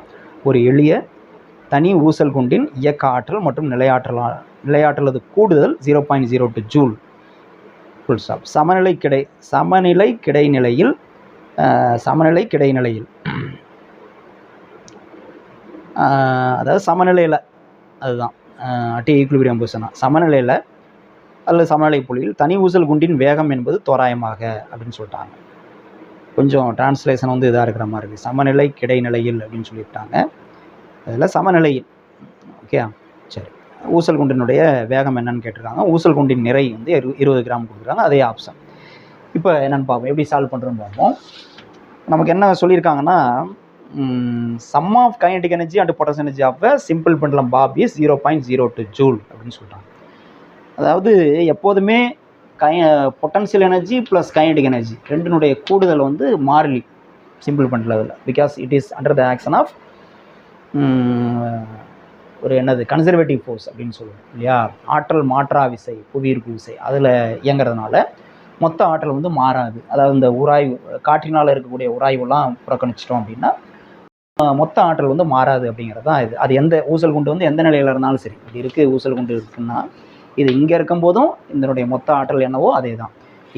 ஒரு எளிய தனி ஊசல் குண்டின் இயக்க ஆற்றல் மற்றும் நிலையாற்றலது கூடுதல் 0.02 ஜூல். Full stop. சமநிலை கிடைநிலையில் அதாவது சமநிலையில், அதுதான் அட் ஈக்குலிபிரியம் பொசிஷனா, சமநிலையில் அல்லது சமநிலை புள்ளியில் தனி ஊசல் குண்டின் வேகம் என்பது தோராயமாக அப்படின்னு சொல்லிட்டாங்க. கொஞ்சம் டிரான்ஸ்லேஷன் வந்து இதாக இருக்கிற மாதிரி இருக்குது. சமநிலை கிடைநிலையில் அப்படின்னு சொல்லிட்டாங்க. அதில் சமநிலையில். ஓகே, சரி. ஊசல் குண்டினுடைய வேகம் என்னன்னு கேட்டிருக்காங்க. ஊசல் குண்டின் நிறை வந்து 20 கிராம் கொடுத்துருக்காங்க. அதே ஆப்ஷன். இப்போ என்னென்னு பார்ப்போம், எப்படி சால்வ் பண்ணுறோன்னு பார்ப்போம். நமக்கு என்ன சொல்லியிருக்காங்கன்னா, sum of kinetic energy and potential energy of simple pendulum bob is 0.02 joule அப்படின்னு சொல்கிறாங்க. அதாவது எப்போதுமே potential energy plus kinetic energy ரெண்டினுடைய கூடுதல் வந்து மாறிலி. சிம்பிள் பெண்ட் லெவலில், because it is under the action of ஒரு என்னது கன்சர்வேட்டிவ் ஃபோர்ஸ் அப்படின்னு சொல்லுவோம் இல்லையா, ஆற்றல் மாற்றா விசை, புவியீர்ப்பு விசை, அதில் இயங்குறதுனால மொத்த ஆற்றல் வந்து மாறாது. அதாவது இந்த உராய்வு, காற்றினால் இருக்கக்கூடிய உராய்வுலாம் புறக்கணிச்சிட்டோம் அப்படின்னா மொத்த ஆற்றல் வந்து மாறாது அப்படிங்கிறது தான் இது. அது எந்த ஊசல் குண்டு வந்து எந்த நிலையில் இருந்தாலும் சரி, இது இருக்குது ஊசல் குண்டு இருக்குன்னா இது இங்கே இருக்கும்போதும் இதனுடைய மொத்த ஆற்றல் என்னவோ அதே தான்,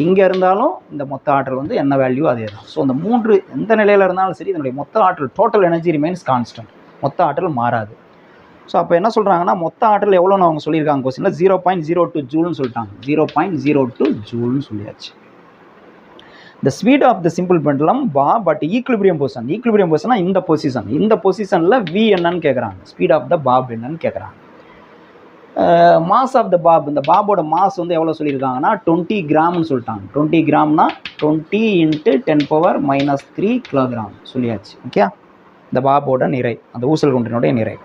இங்கே இருந்தாலும் இந்த மொத்த ஆற்றல் வந்து என்ன வேல்யூ அதே தான். ஸோ இந்த மூன்று எந்த நிலையில் இருந்தாலும் சரி இதனுடைய மொத்த ஆற்றல், டோட்டல் எனர்ஜி ரிமைன்ஸ் கான்ஸ்டன்ட், மொத்த ஆற்றல் மாறாது. ஸோ அப்போ என்ன சொல்கிறாங்கன்னா மொத்த ஆற்றல் எவ்வளோன்னு அவங்க சொல்லியிருக்காங்க கொஸ்டினில் 0.02 ஜூல்னு சொல்லிட்டாங்க. 0.02 ஜூல்னு சொல்லியாச்சு. The speed of the simple pendulum bob at equilibrium position. Equilibrium position இந்த பொசிஷன், இந்த பொசிஷனில் v என்னன்னு கேட்குறாங்க, ஸ்பீட் ஆஃப் த பாப் என்னன்னு கேட்குறாங்க. மாஸ் ஆஃப் த பாப், இந்த பாபோட மாஸ் வந்து எவ்வளோ சொல்லியிருக்காங்கன்னா 20 கிராம்னு சொல்லிட்டாங்க. 20 கிராம்னா 20 × 10⁻³ கிலோகிராம் சொல்லியாச்சு. ஓகே, இந்த பாபோட நிறை, அந்த ஊசல் குண்டினுடைய நிறை.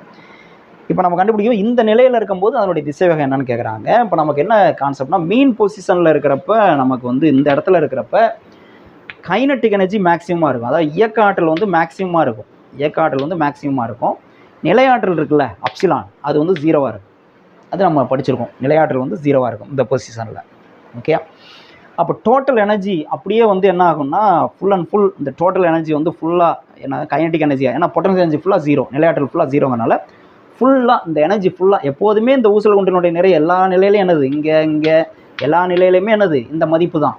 இப்போ நம்ம கண்டுபிடிக்கும் இந்த நிலையில் இருக்கும்போது அதனுடைய திசைவேகம் என்னன்னு கேட்குறாங்க. இப்போ நமக்கு என்ன கான்செப்ட்னா மீன் பொசிஷனில் இருக்கிறப்ப நமக்கு வந்து இந்த இடத்துல இருக்கிறப்ப கைனட்டிக் எனர்ஜி மேக்ஸிமமாக இருக்கும், அதாவது இயக்க ஆற்றல் வந்து மேக்ஸிமமாக இருக்கும், இயக்க ஆற்றல் வந்து மேக்ஸிமமாக இருக்கும். நிலையாற்றல் இருக்குல்ல அப்சிலான், அது வந்து 0வாக இருக்கும். அது நம்ம படிச்சிருக்கோம், நிலையாற்றல் வந்து 0வாக இருக்கும் இந்த பொசிஷனில். ஓகே, அப்போ டோட்டல் எனர்ஜி அப்படியே வந்து என்ன ஆகும்னா ஃபுல் அண்ட் ஃபுல் இந்த டோட்டல் எனர்ஜி வந்து ஃபுல்லாக என்ன கைனட்டிக் எனர்ஜியாக, ஏன்னா பொட்டன்ஷியல் எனர்ஜி ஃபுல்லாக 0, நிலையாற்றல் ஃபுல்லாக 0ங்கனால ஃபுல்லாக இந்த எனர்ஜி ஃபுல்லாக எப்போதுமே இந்த ஊசல் குண்டினுடைய நிறை எல்லா நிலையிலையும் என்னது, இங்கே எல்லா நிலையிலையுமே என்னது இந்த மதிப்பு தான்.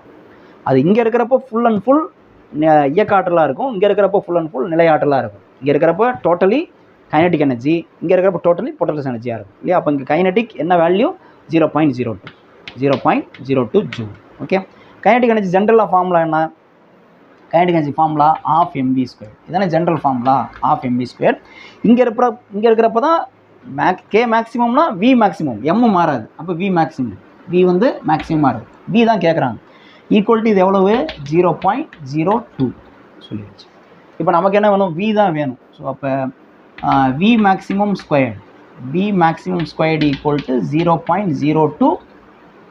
அது இங்கே இருக்கிறப்போ ஃபுல் அண்ட் ஃபுல் இயக்க ஆற்றலாக இருக்கும், இங்கே இருக்கிறப்போ ஃபுல் அண்ட் ஃபுல் நிலையாற்றலாக இருக்கும். இங்கே இருக்கிறப்ப டோட்டலி கைனட்டிக் எனர்ஜி, இங்கே இருக்கிறப்ப டோட்டலி பொட்டன்ஷியல் எனர்ஜியாக இருக்கும் இல்லையா. அப்போ இங்கே கைனட்டிக் என்ன value 0.02 joule. Okay, kinetic energy ஜென்ரலாக ஃபார்முலா என்ன, கைனட்டிக் எனர்ஜி ஃபார்முலா ½ mv². இதானே ஜென்ரல் ஃபார்முலா ½ mv². இங்கே இருக்கிறப்ப தான் கே மேக்ஸிமம்னா வி மேக்ஸிமம், எம் மாறாது, அப்போ வி மேக்ஸிமம், வி வந்து மேக்ஸிமமாக இருக்கும், வி தான் கேட்குறாங்க. ஈக்குவல் டு இது எவ்வளவு 0.02 சொல்லிடுச்சு. இப்போ நமக்கு என்ன வேணும், வி தான் வேணும். ஸோ அப்போ V maximum squared, V maximum squared equal to 0.02.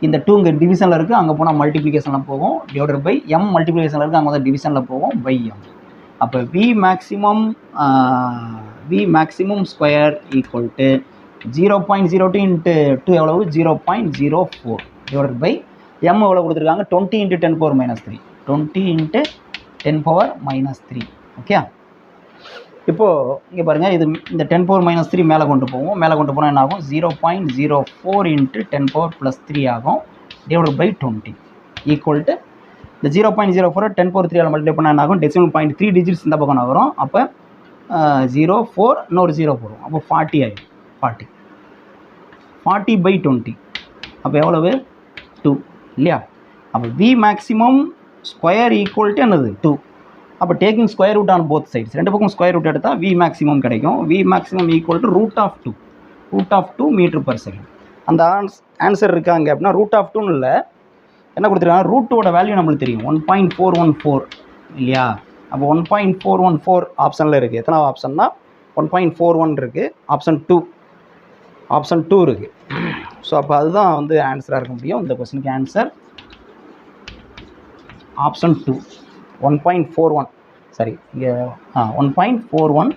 இந்த 2 இங்கே டிவிஷனில் இருக்குது, அங்கே போனால் மல்டிப்ளிகேஷனில் போகும், டிவைடட் பை எம் மல்டிப்ளிகேஷனில் இருக்குது, அங்கே வந்து டிவிஷனில் போகும் பை எம். அப்போ V maximum square equal to 0.02 × 2 எவ்வளவு 0.04 டிவைடட் பை எம் எவ்வளோ கொடுத்துருக்காங்க 20 × 10⁻³ 20 × 10⁻³ ஓகே. இப்போது இங்கே பாருங்கள், இது இந்த 10⁻³ மேலே கொண்டு போவோம், மேலே கொண்டு போனால் என்ன ஆகும் 0.04 × 10⁻+3 ஆகும் டிவைடட் பை 20 ஈக்குவல் டு இந்த 0.04 10⁻3 மல்டிப்ளை பண்ணால் என்ன ஆகும், டெசிமல் பாயிண்ட் 3 டிஜிட்ஸ் இந்த பக்கம் வரும். அப்போ 0.4 இன்னொரு 0 போடும், அப்போ 40 ஆகிடும். 40/20 அப்போ எவ்வளவு 2 இல்லையா. அப்போ V maximum square equal to என்னது 2. அப்போ taking square root on both sides, ரெண்டு பக்கம் ஸ்கொயர் ரூட் எடுத்தால் வி மேக்ஸிமம் கிடைக்கும். V maximum equal to √2 m/s. அந்த ஆன்சர் இருக்காங்க அப்படின்னா √2 இல்லை, என்ன கொடுத்துருக்காங்க, √2ஓட வேல்யூ நம்மளுக்கு தெரியும் 1.414 இல்லையா. அப்போ 1.414 ஆப்ஷனில் இருக்குது. எத்தனை ஆப்ஷன்னா 1.41 இருக்குது, ஆப்ஷன் 2 இருக்குது. ஸோ அப்போ அதுதான் வந்து ஆன்சராக இருக்க முடியும். இந்த கொஸ்டினுக்கு ஆன்சர் ஆப்ஷன் 2 1.41 சரி இங்கே 1.41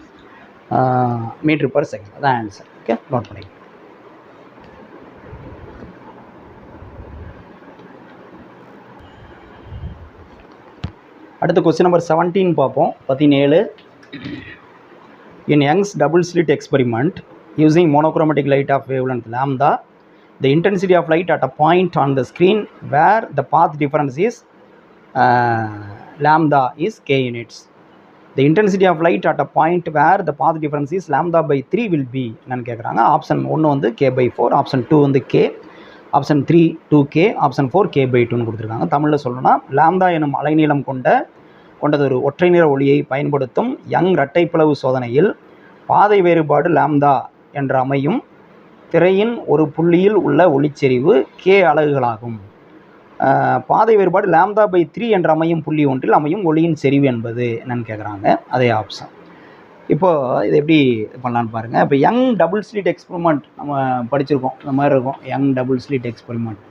m/s அதான் ஆன்சர். ஓகே, நோட் பண்ணிங்க. அடுத்த கொஸ்டின் நம்பர் 17 பார்ப்போம். 17 In Young's double slit experiment using monochromatic light of wavelength lambda, the intensity of light at a point on the screen where the path difference is lambda is k units. The intensity of light at a point where the path difference is lambda/3 will be என்னன்னு கேட்குறாங்க. Option 1 வந்து k/4, option 2 வந்து k, option 3 2k, option 4 k/2ன்னு கொடுத்துருக்காங்க. தமிழில் சொல்லணும்னா lambda எனும் அலைநீளம் கொண்டதொரு ஒற்றை நிற ஒளியை பயன்படுத்தும் யங் இரட்டைப்பிளவு சோதனையில் பாதை வேறுபாடு லாம்டா என்று அமையும் திரையின் ஒரு புள்ளியில் உள்ள ஒளிச்செறிவு k அலகுகளாகும். பாதை வேறுபாடு λ/3 என்ற அமையும் புள்ளி ஒன்றில் அமையும் ஒளியின் செறிவு என்பது என்னன்னு கேட்குறாங்க. அதே ஆப்ஷன். இப்போது இது எப்படி பண்ணலான்னு பாருங்கள். இப்போ யங் டபுள் ஸ்லிட் எக்ஸ்பெரிமெண்ட் நம்ம படிச்சிருக்கோம், இந்த மாதிரி இருக்கும் யங் டபுள் ஸ்லிட் எக்ஸ்பெரிமெண்ட்.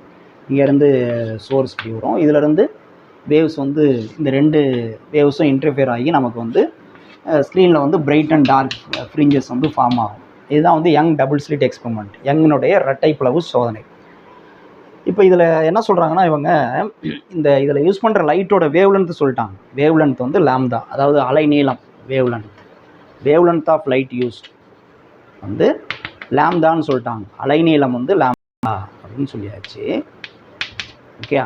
இங்கேருந்து சோர்ஸ் இப்படி வரும், இதிலேருந்து வேவ்ஸ் வந்து இந்த 2 வேவ்ஸும் இன்டர்ஃபியர் ஆகி நமக்கு வந்து ஸ்க்ரீனில் வந்து பிரைட் அண்ட் டார்க் ஃப்ரிஞ்சஸ் வந்து ஃபார்ம் ஆகும். இதுதான் வந்து யங் டபுள் ஸ்லிட் எக்ஸ்பெரிமெண்ட், யங்கினுடைய இரட்டை பிளவு சோதனை. இப்போ இதில் என்ன சொல்கிறாங்கன்னா இவங்க இதில் யூஸ் பண்ணுற லைட்டோட வேவ் லென்த் சொல்லிட்டாங்க. வேவ் லென்த் வந்து லாம்டா, அதாவது அலை நீளம். Wavelength of light used வந்து லாம்டான்னு சொல்லிட்டாங்க. அலை நீளம் வந்து லாம்டா அப்படின்னு சொல்லியாச்சு. ஓகே,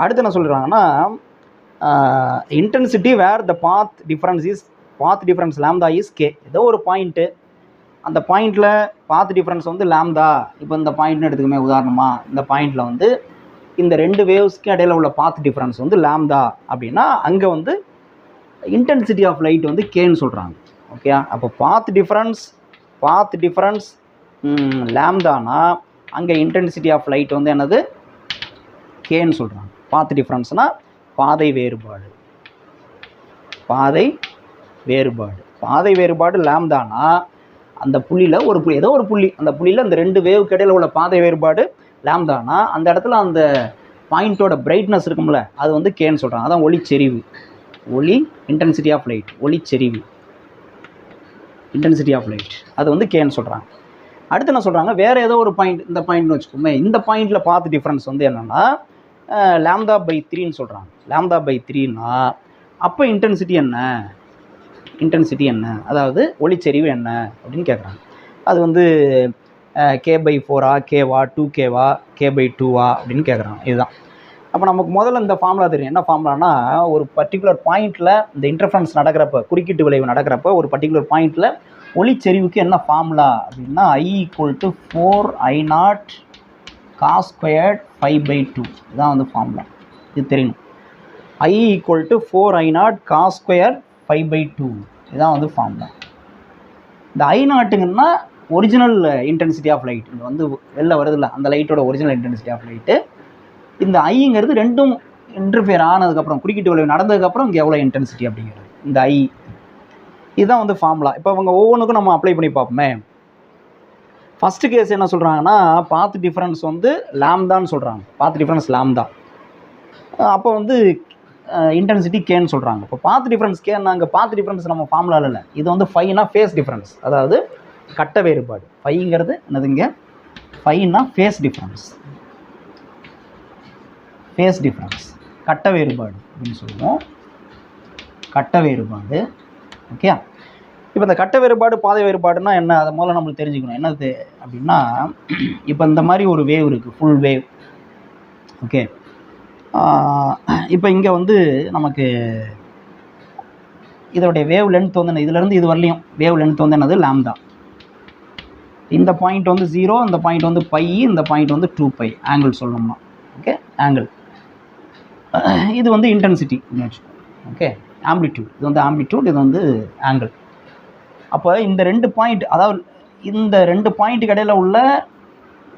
அடுத்து என்ன சொல்கிறாங்கன்னா intensity where the path difference lambda is K. ஏதோ ஒரு பாயிண்ட்டு, அந்த பாயிண்டில் பாத் டிஃப்ரென்ஸ் வந்து லாம்டா. இப்போ இந்த பாயிண்ட்னு எடுத்துக்குமே உதாரணமாக, இந்த பாயிண்டில் வந்து இந்த 2 வேவ்ஸ்க்கு இடையில உள்ள பாத் டிஃப்ரென்ஸ் வந்து லாம்டா அப்படின்னா அங்கே வந்து இன்டென்சிட்டி ஆஃப் லைட் வந்து கேன்னு சொல்கிறாங்க. ஓகே, அப்போ பாத் டிஃப்ரென்ஸ் லாம்டானா அங்கே இன்டென்சிட்டி ஆஃப் லைட் வந்து என்னது, கேன்னு சொல்கிறாங்க. பாத் டிஃப்ரென்ஸ்னால் பாதை வேறுபாடு லாம்டானா அந்த புள்ளியில் ஏதோ ஒரு புள்ளி, அந்த புள்ளியில் அந்த 2 வேவுக்கு இடையில் உள்ள பாதை வேறுபாடு லாம்டானா அந்த இடத்துல அந்த பாயிண்ட்டோட பிரைட்னஸ் இருக்கும்ல, அது வந்து கேன்னு சொல்கிறாங்க. அதான் ஒளிச்செறிவு. இன்டென்சிட்டி ஆஃப் லைட், ஒளிச்செறிவு இன்டென்சிட்டி ஆஃப் லைட், அது வந்து கேன்னு சொல்கிறாங்க. அடுத்து என்ன சொல்கிறாங்க, வேறு ஏதோ ஒரு பாயிண்ட், இந்த பாயிண்ட்னு வச்சுக்கோமே, இந்த பாயிண்டில் பாத் டிஃப்ரென்ஸ் வந்து என்னென்னா λ/3ன்னு சொல்கிறாங்க. λ/3ன்னா அப்போ இன்டென்சிட்டி என்ன, அதாவது ஒளிச்செறிவு என்ன அப்படின்னு கேட்குறாங்க. அது வந்து k/4 கேவா 2kவா k/2வா அப்படின்னு கேட்குறாங்க. இதுதான். அப்போ நமக்கு முதல்ல இந்த ஃபார்முலா தெரியும். என்ன ஃபார்முலானா, ஒரு பர்டிகுலர் பாயிண்டில் இந்த இன்டர்ஃபரன்ஸ் நடக்கிறப்ப, குறுக்கீட்டு விளைவு நடக்கிறப்ப ஒரு பர்டிகுலர் பாயிண்டில் ஒளிச்செறிவுக்கு என்ன ஃபார்முலா அப்படின்னா I = 4I0 cos squared π/2. இதுதான் வந்து ஃபார்முலா. இது தெரியணும். I = 4I0 cos squared π/2. இதுதான் வந்து ஃபார்முலா. இந்த I0ங்கன்னா ஒரிஜினல் இன்டென்சிட்டி ஆஃப் லைட். இது வந்து வெளில வருதில்ல, அந்த லைட்டோட ஒரிஜினல் இன்டென்சிட்டி ஆஃப் லைட்டு. இந்த ஐங்கிறது ரெண்டும் இன்டர்ஃபியர் ஆனதுக்கப்புறம், குறுக்கீட்டு விளைவு நடந்ததுக்கப்புறம் இங்கே எவ்வளோ இன்டென்சிட்டி அப்படிங்கிறது இந்த I. இதுதான் வந்து ஃபார்முலா. இப்போ அவங்க ஒவ்வொன்றுக்கும் நம்ம அப்ளை பண்ணி பார்ப்போமே. ஃபஸ்ட்டு கேஸ் என்ன சொல்கிறாங்கன்னா, பாத் டிஃப்ரென்ஸ் வந்து லாம்டான்னு சொல்கிறாங்க. பாத் டிஃப்ரென்ஸ் லாம்டா, அப்போ வந்து இன்டென்சிட்டி கேன்னு சொல்கிறாங்க. இப்போ பாத் டிஃப்ரென்ஸ் கேன்னா அங்கே பாத் டிஃப்ரென்ஸ் நம்ம ஃபார்முலாவில் இல்லை. இது வந்து ஃபைனா ஃபேஸ் டிஃப்ரென்ஸ், அதாவது கட்ட வேறுபாடு. ஃபைங்கிறது என்னதுங்க, ஃபைனா ஃபேஸ் டிஃப்ரென்ஸ், கட்ட வேறுபாடு அப்படின்னு சொல்லுவோம். கட்ட வேறுபாடு. ஓகே, இப்போ இந்த கட்ட வேறுபாடு பாதை வேறுபாடுனா என்ன, அதை முதல்ல நம்மளுக்கு தெரிஞ்சுக்கணும். என்னது அப்படின்னா, இப்போ இந்த மாதிரி ஒரு வேவ் இருக்குது, ஃபுல் வேவ். ஓகே, இப்போ இங்கே வந்து நமக்கு இதோடைய வேவ் லென்த் வந்து இதுலேருந்து இது வரலையும் வேவ் லென்த் வந்து என்னது, லாம்டா. இந்த பாயிண்ட் வந்து 0, இந்த பாயிண்ட் வந்து π, இந்த பாயிண்ட் வந்து 2π ஆங்கிள் சொல்லணும்னா. Okay, angle. இது வந்து இன்டென்சிட்டி. Okay, amplitude. இது வந்து ஆம்ப்ளிடியூட், இது வந்து ஆங்கிள். அப்போ இந்த 2 பாயிண்ட், அதாவது இந்த 2 பாயிண்ட்டுக்கு இடையில உள்ள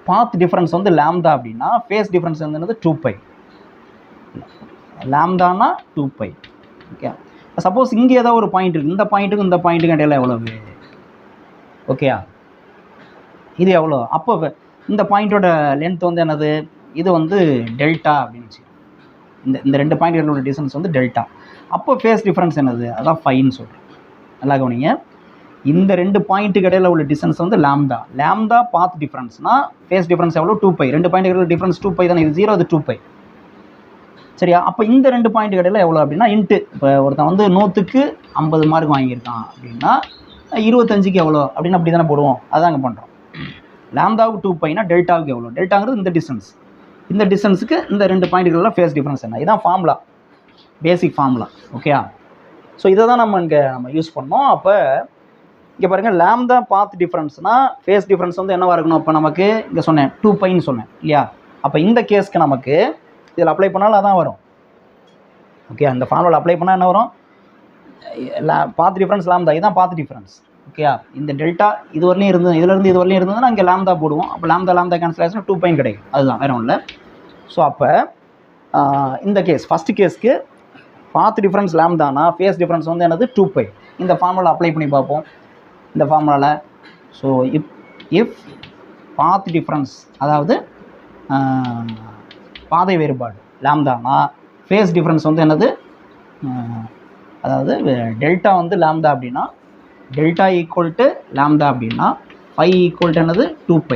பாத் டிஃப்ரென்ஸ் வந்து லாம்டா அப்படின்னா ஃபேஸ் டிஃப்ரென்ஸ் வந்து என்னது, 2π. லாம்டானா 2π. ஓகே, சப்போஸ் இங்கே ஏதோ ஒரு பாயிண்ட் இருக்குது, இந்த பாயிண்ட்டுக்கும் இந்த பாயிண்ட்டுக்கும் இடையில எவ்வளவு, ஓகே, இது எவ்வளோ, அப்போ இந்த பாயிண்ட்டோட லென்த் வந்து என்னது, இது வந்து டெல்டா அப்படின்னு வச்சு. இந்த 2 பாயிண்ட்டுகளோட டிஸ்டன்ஸ் வந்து டெல்டா. அப்போ ஃபேஸ் டிஃப்ரென்ஸ் என்னது, அதான் ஃபைன்னு சொல்கிறேன். நல்லா கவனிங்க, இந்த 2 பாயிண்ட்டுக்கு இடையில உள்ள டிஸ்டன்ஸ் வந்து லாம்டா பாத் டிஃப்ரென்ஸ்னா ஃபேஸ் டிஃப்ரென்ஸ் எவ்வளோ, 2π. 2 பாயிண்ட்டுக்கு டிஃப்ரென்ஸ் 2π தானே, இது 0, அது 2π. சரியா, அப்போ இந்த 2 பாயிண்ட்டுக்கு இடையில எவ்வளோ அப்படின்னா இன்ட்டு. இப்போ ஒருத்தன் வந்து 100க்கு 50 மார்க் வாங்கியிருக்கான் அப்படின்னா 25க்கு எவ்வளோ அப்படின்னு அப்படி தானே போடுவோம். அதான் அங்கே பண்ணுறோம். லாம்டாவுக்கு 2πனா டெல்டாவுக்கு எவ்வளோ, டெல்டாங்கிறது இந்த டிஸ்டன்ஸ். இந்த டிஸ்டன்ஸுக்கு இந்த 2 பாயிண்ட்டுகளில் ஃபேஸ் டிஃப்ரென்ஸ் என்ன, இதுதான் ஃபார்முலா, பேசிக் ஃபார்முலா. ஓகேயா, ஸோ இதை தான் நம்ம யூஸ் பண்ணோம். அப்போ இங்கே பாருங்கள், லாம்டா பாத் டிஃப்ரென்ஸ்னால் ஃபேஸ் டிஃப்ரென்ஸ் வந்து என்னவாக இருக்கணும். இப்போ நமக்கு இங்கே சொன்னேன் 2πன்னு சொன்னேன் இல்லையா. அப்போ இந்த கேஸ்க்கு நமக்கு இதில் அப்ளை பண்ணாலும் அதான் வரும். ஓகே, அந்த ஃபார்முலா அப்ளை பண்ணால் என்ன வரும், பாத் டிஃப்ரென்ஸ் லாம்டா, இதுதான் பாத் டிஃப்ரென்ஸ். ஓகேயா, இந்த டெல்டா இது வரலையும் இருந்தது, இதுலேருந்து இது வரலையும் இருந்ததுன்னா இங்கே லாம்டா போடுவோம். அப்போ லாம்டா கேன்சல் ஆச்சுன்னா 2π கிடைக்கும். அதுதான், வேறு ஒன்றும் இல்லை. ஸோ அப்போ இந்த கேஸ் ஃபஸ்ட்டு கேஸ்க்கு பாத் டிஃப்ரென்ஸ் லாம்டானா ஃபேஸ் டிஃப்ரென்ஸ் வந்து என்னது, 2π. இந்த ஃபார்முலா அப்ளை பண்ணி பார்ப்போம். இந்த ஃபார்முலாவில் ஸோ இஃப் பாத் டிஃப்ரென்ஸ், அதாவது பாதை வேறுபாடு லாம்டானா ஃபேஸ் டிஃப்ரென்ஸ் வந்து என்னது, அதாவது டெல்டா வந்து லாம்டா அப்படின்னா, டெல்டா ஈக்குவல் டு லாம்டா அப்படின்னா ஃபை ஈக்குவல் டு என்னது 2π.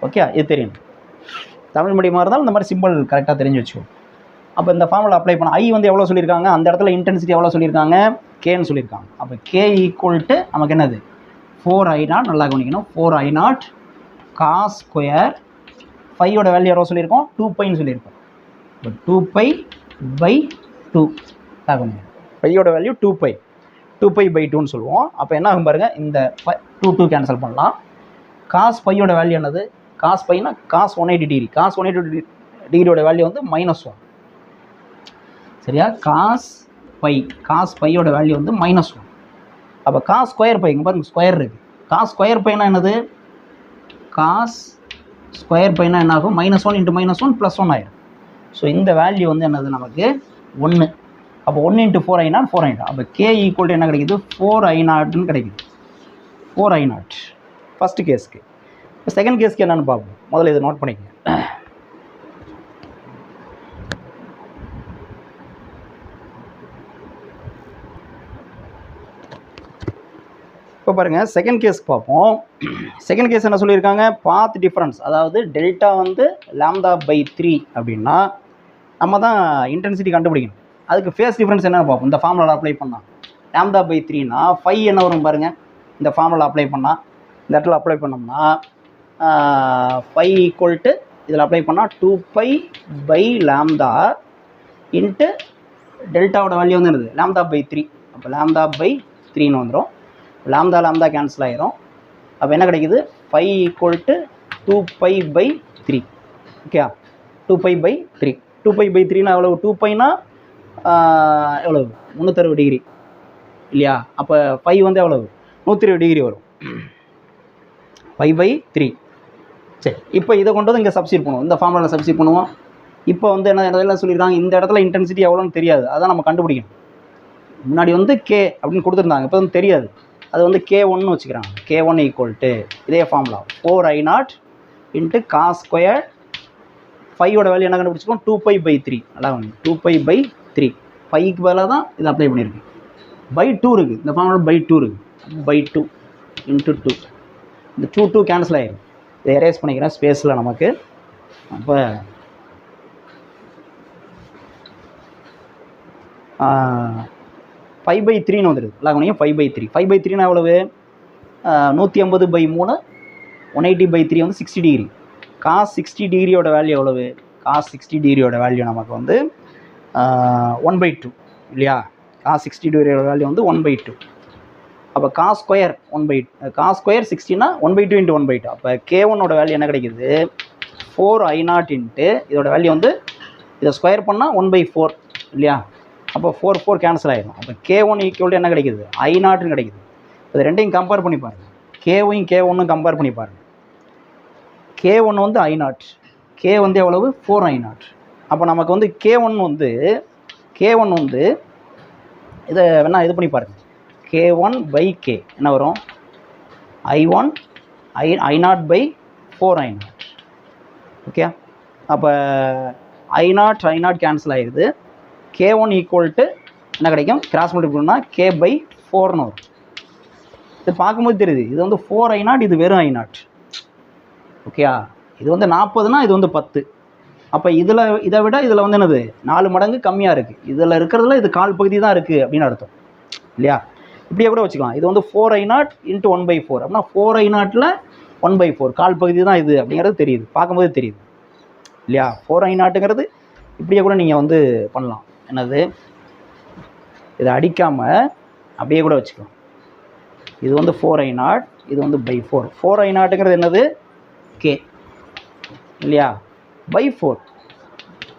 ஓகே, இது தெரியும். தமிழ் மீடியமாக இருந்தாலும் இந்த மாதிரி சிம்பிள் கரெக்டாக தெரிஞ்சு வச்சுக்கோ. அப்போ இந்த ஃபார்முலா அப்ளை பண்ண ஐ வந்து எவ்வளோ சொல்லியிருக்காங்க, அந்த இடத்துல இன்டென்சிட்டி எவ்வளோ சொல்லியிருக்காங்க, கேன்னு சொல்லியிருக்காங்க. அப்போ கே ஈக்குவல் டு நமக்கு என்னது 4I0, நல்லா கவனிக்கணும், 4I0 காஸ் ஸ்கொயர் ஃபையோட வேல்யூ எவ்வளோ சொல்லியிருக்கோம், 2πன்னு சொல்லியிருக்கோம். இப்போ 2π/2 கவனிக்கணும், ஃபையோட வேல்யூ 2π/2ன்னு சொல்லுவோம். அப்போ என்ன ஆகும் பாருங்கள், இந்த 2 கேன்சல் பண்ணலாம். காஸ் ஃபையோட வேல்யூ என்னது, காஸ் பைனா காஸ் 180 டிகிரி, காஸ் 180 டிகிரியோட வேல்யூ வந்து -1. சரியா, காஸ் பையோட வேல்யூ வந்து -1. அப்போ காஸ் ஸ்கொயர் பை, இங்கே பாருங்க ஸ்கொயர் இருக்குது. காஸ் ஸ்கொயர் பைனா என்னது, காஸ் ஸ்கொயர் பைனா என்ன ஆகும், -1 × -1 +1 ஆயிடும். ஸோ இந்த வேல்யூ வந்து என்னது நமக்கு 1. அப்போ 1 × 4I0 4I0. அப்போ கே ஈக்குவல் டு என்ன கிடைக்குது, 4I0ன்னு கிடைக்குது. 4I0 first கேஸ்க்கு. இப்போ செகண்ட் கேஸ்க்கு என்னென்னு பார்ப்போம். முதல்ல இதை நோட் பண்ணிக்கங்க. இப்போ பாருங்கள், செகண்ட் கேஸ் பார்ப்போம். செகண்ட் கேஸ் என்ன சொல்லியிருக்காங்க, பாத் டிஃப்ரென்ஸ், அதாவது டெல்டா வந்து λ/3 அப்படின்னா நம்ம தான் இன்டென்சிட்டி கண்டுபிடிக்கணும். அதுக்கு ஃபேஸ் டிஃப்ரென்ஸ் என்னென்னு பார்ப்போம். இந்த ஃபார்முலா அப்ளை பண்ணால் λ/3னா ஃபை என்ன வரும் பாருங்கள். இந்த ஃபார்முலா அப்ளை பண்ணால், இந்த இடத்துல அப்ளை பண்ணோம்னா ஃபை ஈக்குவல் டு, இதில் அப்ளை பண்ணால் 2π/λ இன்ட்டு டெல்டாவோட வேல்யூ வந்து என்னது λ/3. அப்போ λ/3ன்னு வந்துடும். λ கேன்சல் ஆகிரும். அப்போ என்ன கிடைக்குது, ஃபை ஈக்குவல் டு 2π/3. ஓகே, 2π/3. 2π/3னா எவ்வளவு, 2πனா எவ்வளவு 360 டிகிரி இல்லையா. அப்போ ஃபை வந்து எவ்வளவு 120 டிகிரி வரும். 5/3. சரி, இப்போ இதை கொண்டு வந்து இங்கே சப்ஸ்டிட் பண்ணுவோம், இந்த ஃபார்முலாவில் சப்ஸ்டிட் பண்ணுவோம். இப்போ வந்து என்ன சொல்லியிருக்காங்க, இந்த இடத்துல இன்டென்சிட்டி எவ்வளோன்னு தெரியாது, அதான் நம்ம கண்டுபிடிக்கணும். முன்னாடி வந்து கே அப்படின்னு கொடுத்துருந்தாங்க, இப்போ வந்து தெரியாது, அது வந்து K1ன்னு வச்சுக்கிறாங்க. K1 ஈக்குவல் டு இதே formula 4I0 into cos square ஃபையோட வேல்யூ என்ன கண்டுபிடிச்சிருக்கோம், 2π/3. நல்லா 2π/3. ஃபைக்கு பதிலாக தான் இது அப்ளை பண்ணியிருக்கு. /2 இருக்குது, இந்த ஃபார்முலா /2 இருக்குது. /2 இன்ட்டு 2. இந்த 2 கேன்சல் ஆகிடும். இதை எரேஸ் பண்ணிக்கிறேன் ஸ்பேஸில் நமக்கு. அப்போ 5/3ன்னு வந்துடுது. நல்லா கவனிங்க, 5/3. 5/3னா எவ்வளவு, 180/3, 180/3 வந்து 60 டிகிரி. காஸ் 60 டிகிரியோட வேல்யூ எவ்வளவு, காஸ் 60 டிகிரியோட வேல்யூ நமக்கு வந்து 1/2 இல்லையா. காஸ் 60 டிகிரியோட வேல்யூ வந்து 1/2. அப்போ காஸ் ஸ்கொயர் 60னா 1/2 × 1/2. அப்போ K1ஓட வேல்யூ என்ன கிடைக்குது, 4I0 இன்ட்டு இதோட வேல்யூ வந்து இதை ஸ்கொயர் பண்ணால் 1/4 இல்லையா. அப்போ 4 கேன்சல் ஆகிடும். அப்போ K1 ஈக்குவல் என்ன கிடைக்குது, I0ன்னு கிடைக்குது. இது ரெண்டையும் கம்பேர் பண்ணி பாருங்கள், K1 K1 கம்பேர் பண்ணி பாருங்கள். K1 வந்து I0, K வந்து எவ்வளவு 4I0. அப்போ நமக்கு வந்து K1 வந்து இதை வேணால் இது பண்ணி பாருங்கள். K1/K என்ன வரும், I0/4I0. ஓகே, அப்போ I0 கேன்சல் ஆகிடுது. K1 ஈக்குவல் டு என்ன கிடைக்கும், கிராஸ் மல்டிபிள்னா K/4ன்னு வரும். இது பார்க்கும்போது தெரியுது, இது வந்து 4I0, இது வெறும் I0. ஓகேயா, இது வந்து 40னா இது வந்து 10. அப்போ இதை விட இதில் வந்து என்னது 4 மடங்கு கம்மியாக இருக்குது. இதில் இருக்கிறதுல இது கால் பகுதி தான் இருக்குது அப்படின்னு அர்த்தம் இல்லையா. இப்படியே கூட வச்சுக்கலாம். இது வந்து 4I0 × 1/4 அப்படின்னா 4I0ல் 1/4 கால் பகுதி தான் இது அப்படிங்கிறது தெரியுது, பார்க்கும்போது தெரியுது இல்லையா. 4I0ங்கிறது இப்படியே கூட நீங்கள் வந்து பண்ணலாம். என்னது, இதை அடிக்காமல் அப்படியே கூட வச்சுக்கலாம். இது வந்து 4I0, இது வந்து /4. 4I0ங்கிறது என்னது, K இல்லையா, /4.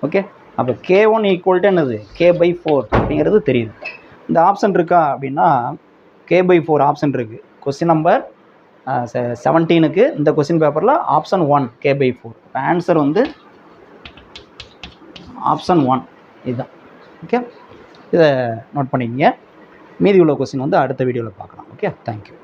ஓகே, அப்போ K1 ஈக்குவல் டு என்னது, K/4 அப்படிங்கிறது தெரியுது. இந்த ஆப்ஷன் இருக்கா அப்படின்னா K/4 ஆப்ஷன் இருக்குது. கொஸ்டின் நம்பர் 17க்கு இந்த கொஸ்டின் பேப்பரில் ஆப்ஷன் 1 K/4. ஆன்சர் வந்து ஆப்ஷன் 1 இதுதான். ஓகே, இதை நோட் பண்ணிக்கங்க. மீதி உள்ள கொஸ்டின் வந்து அடுத்த வீடியோவில் பார்க்கலாம். Okay, thank you.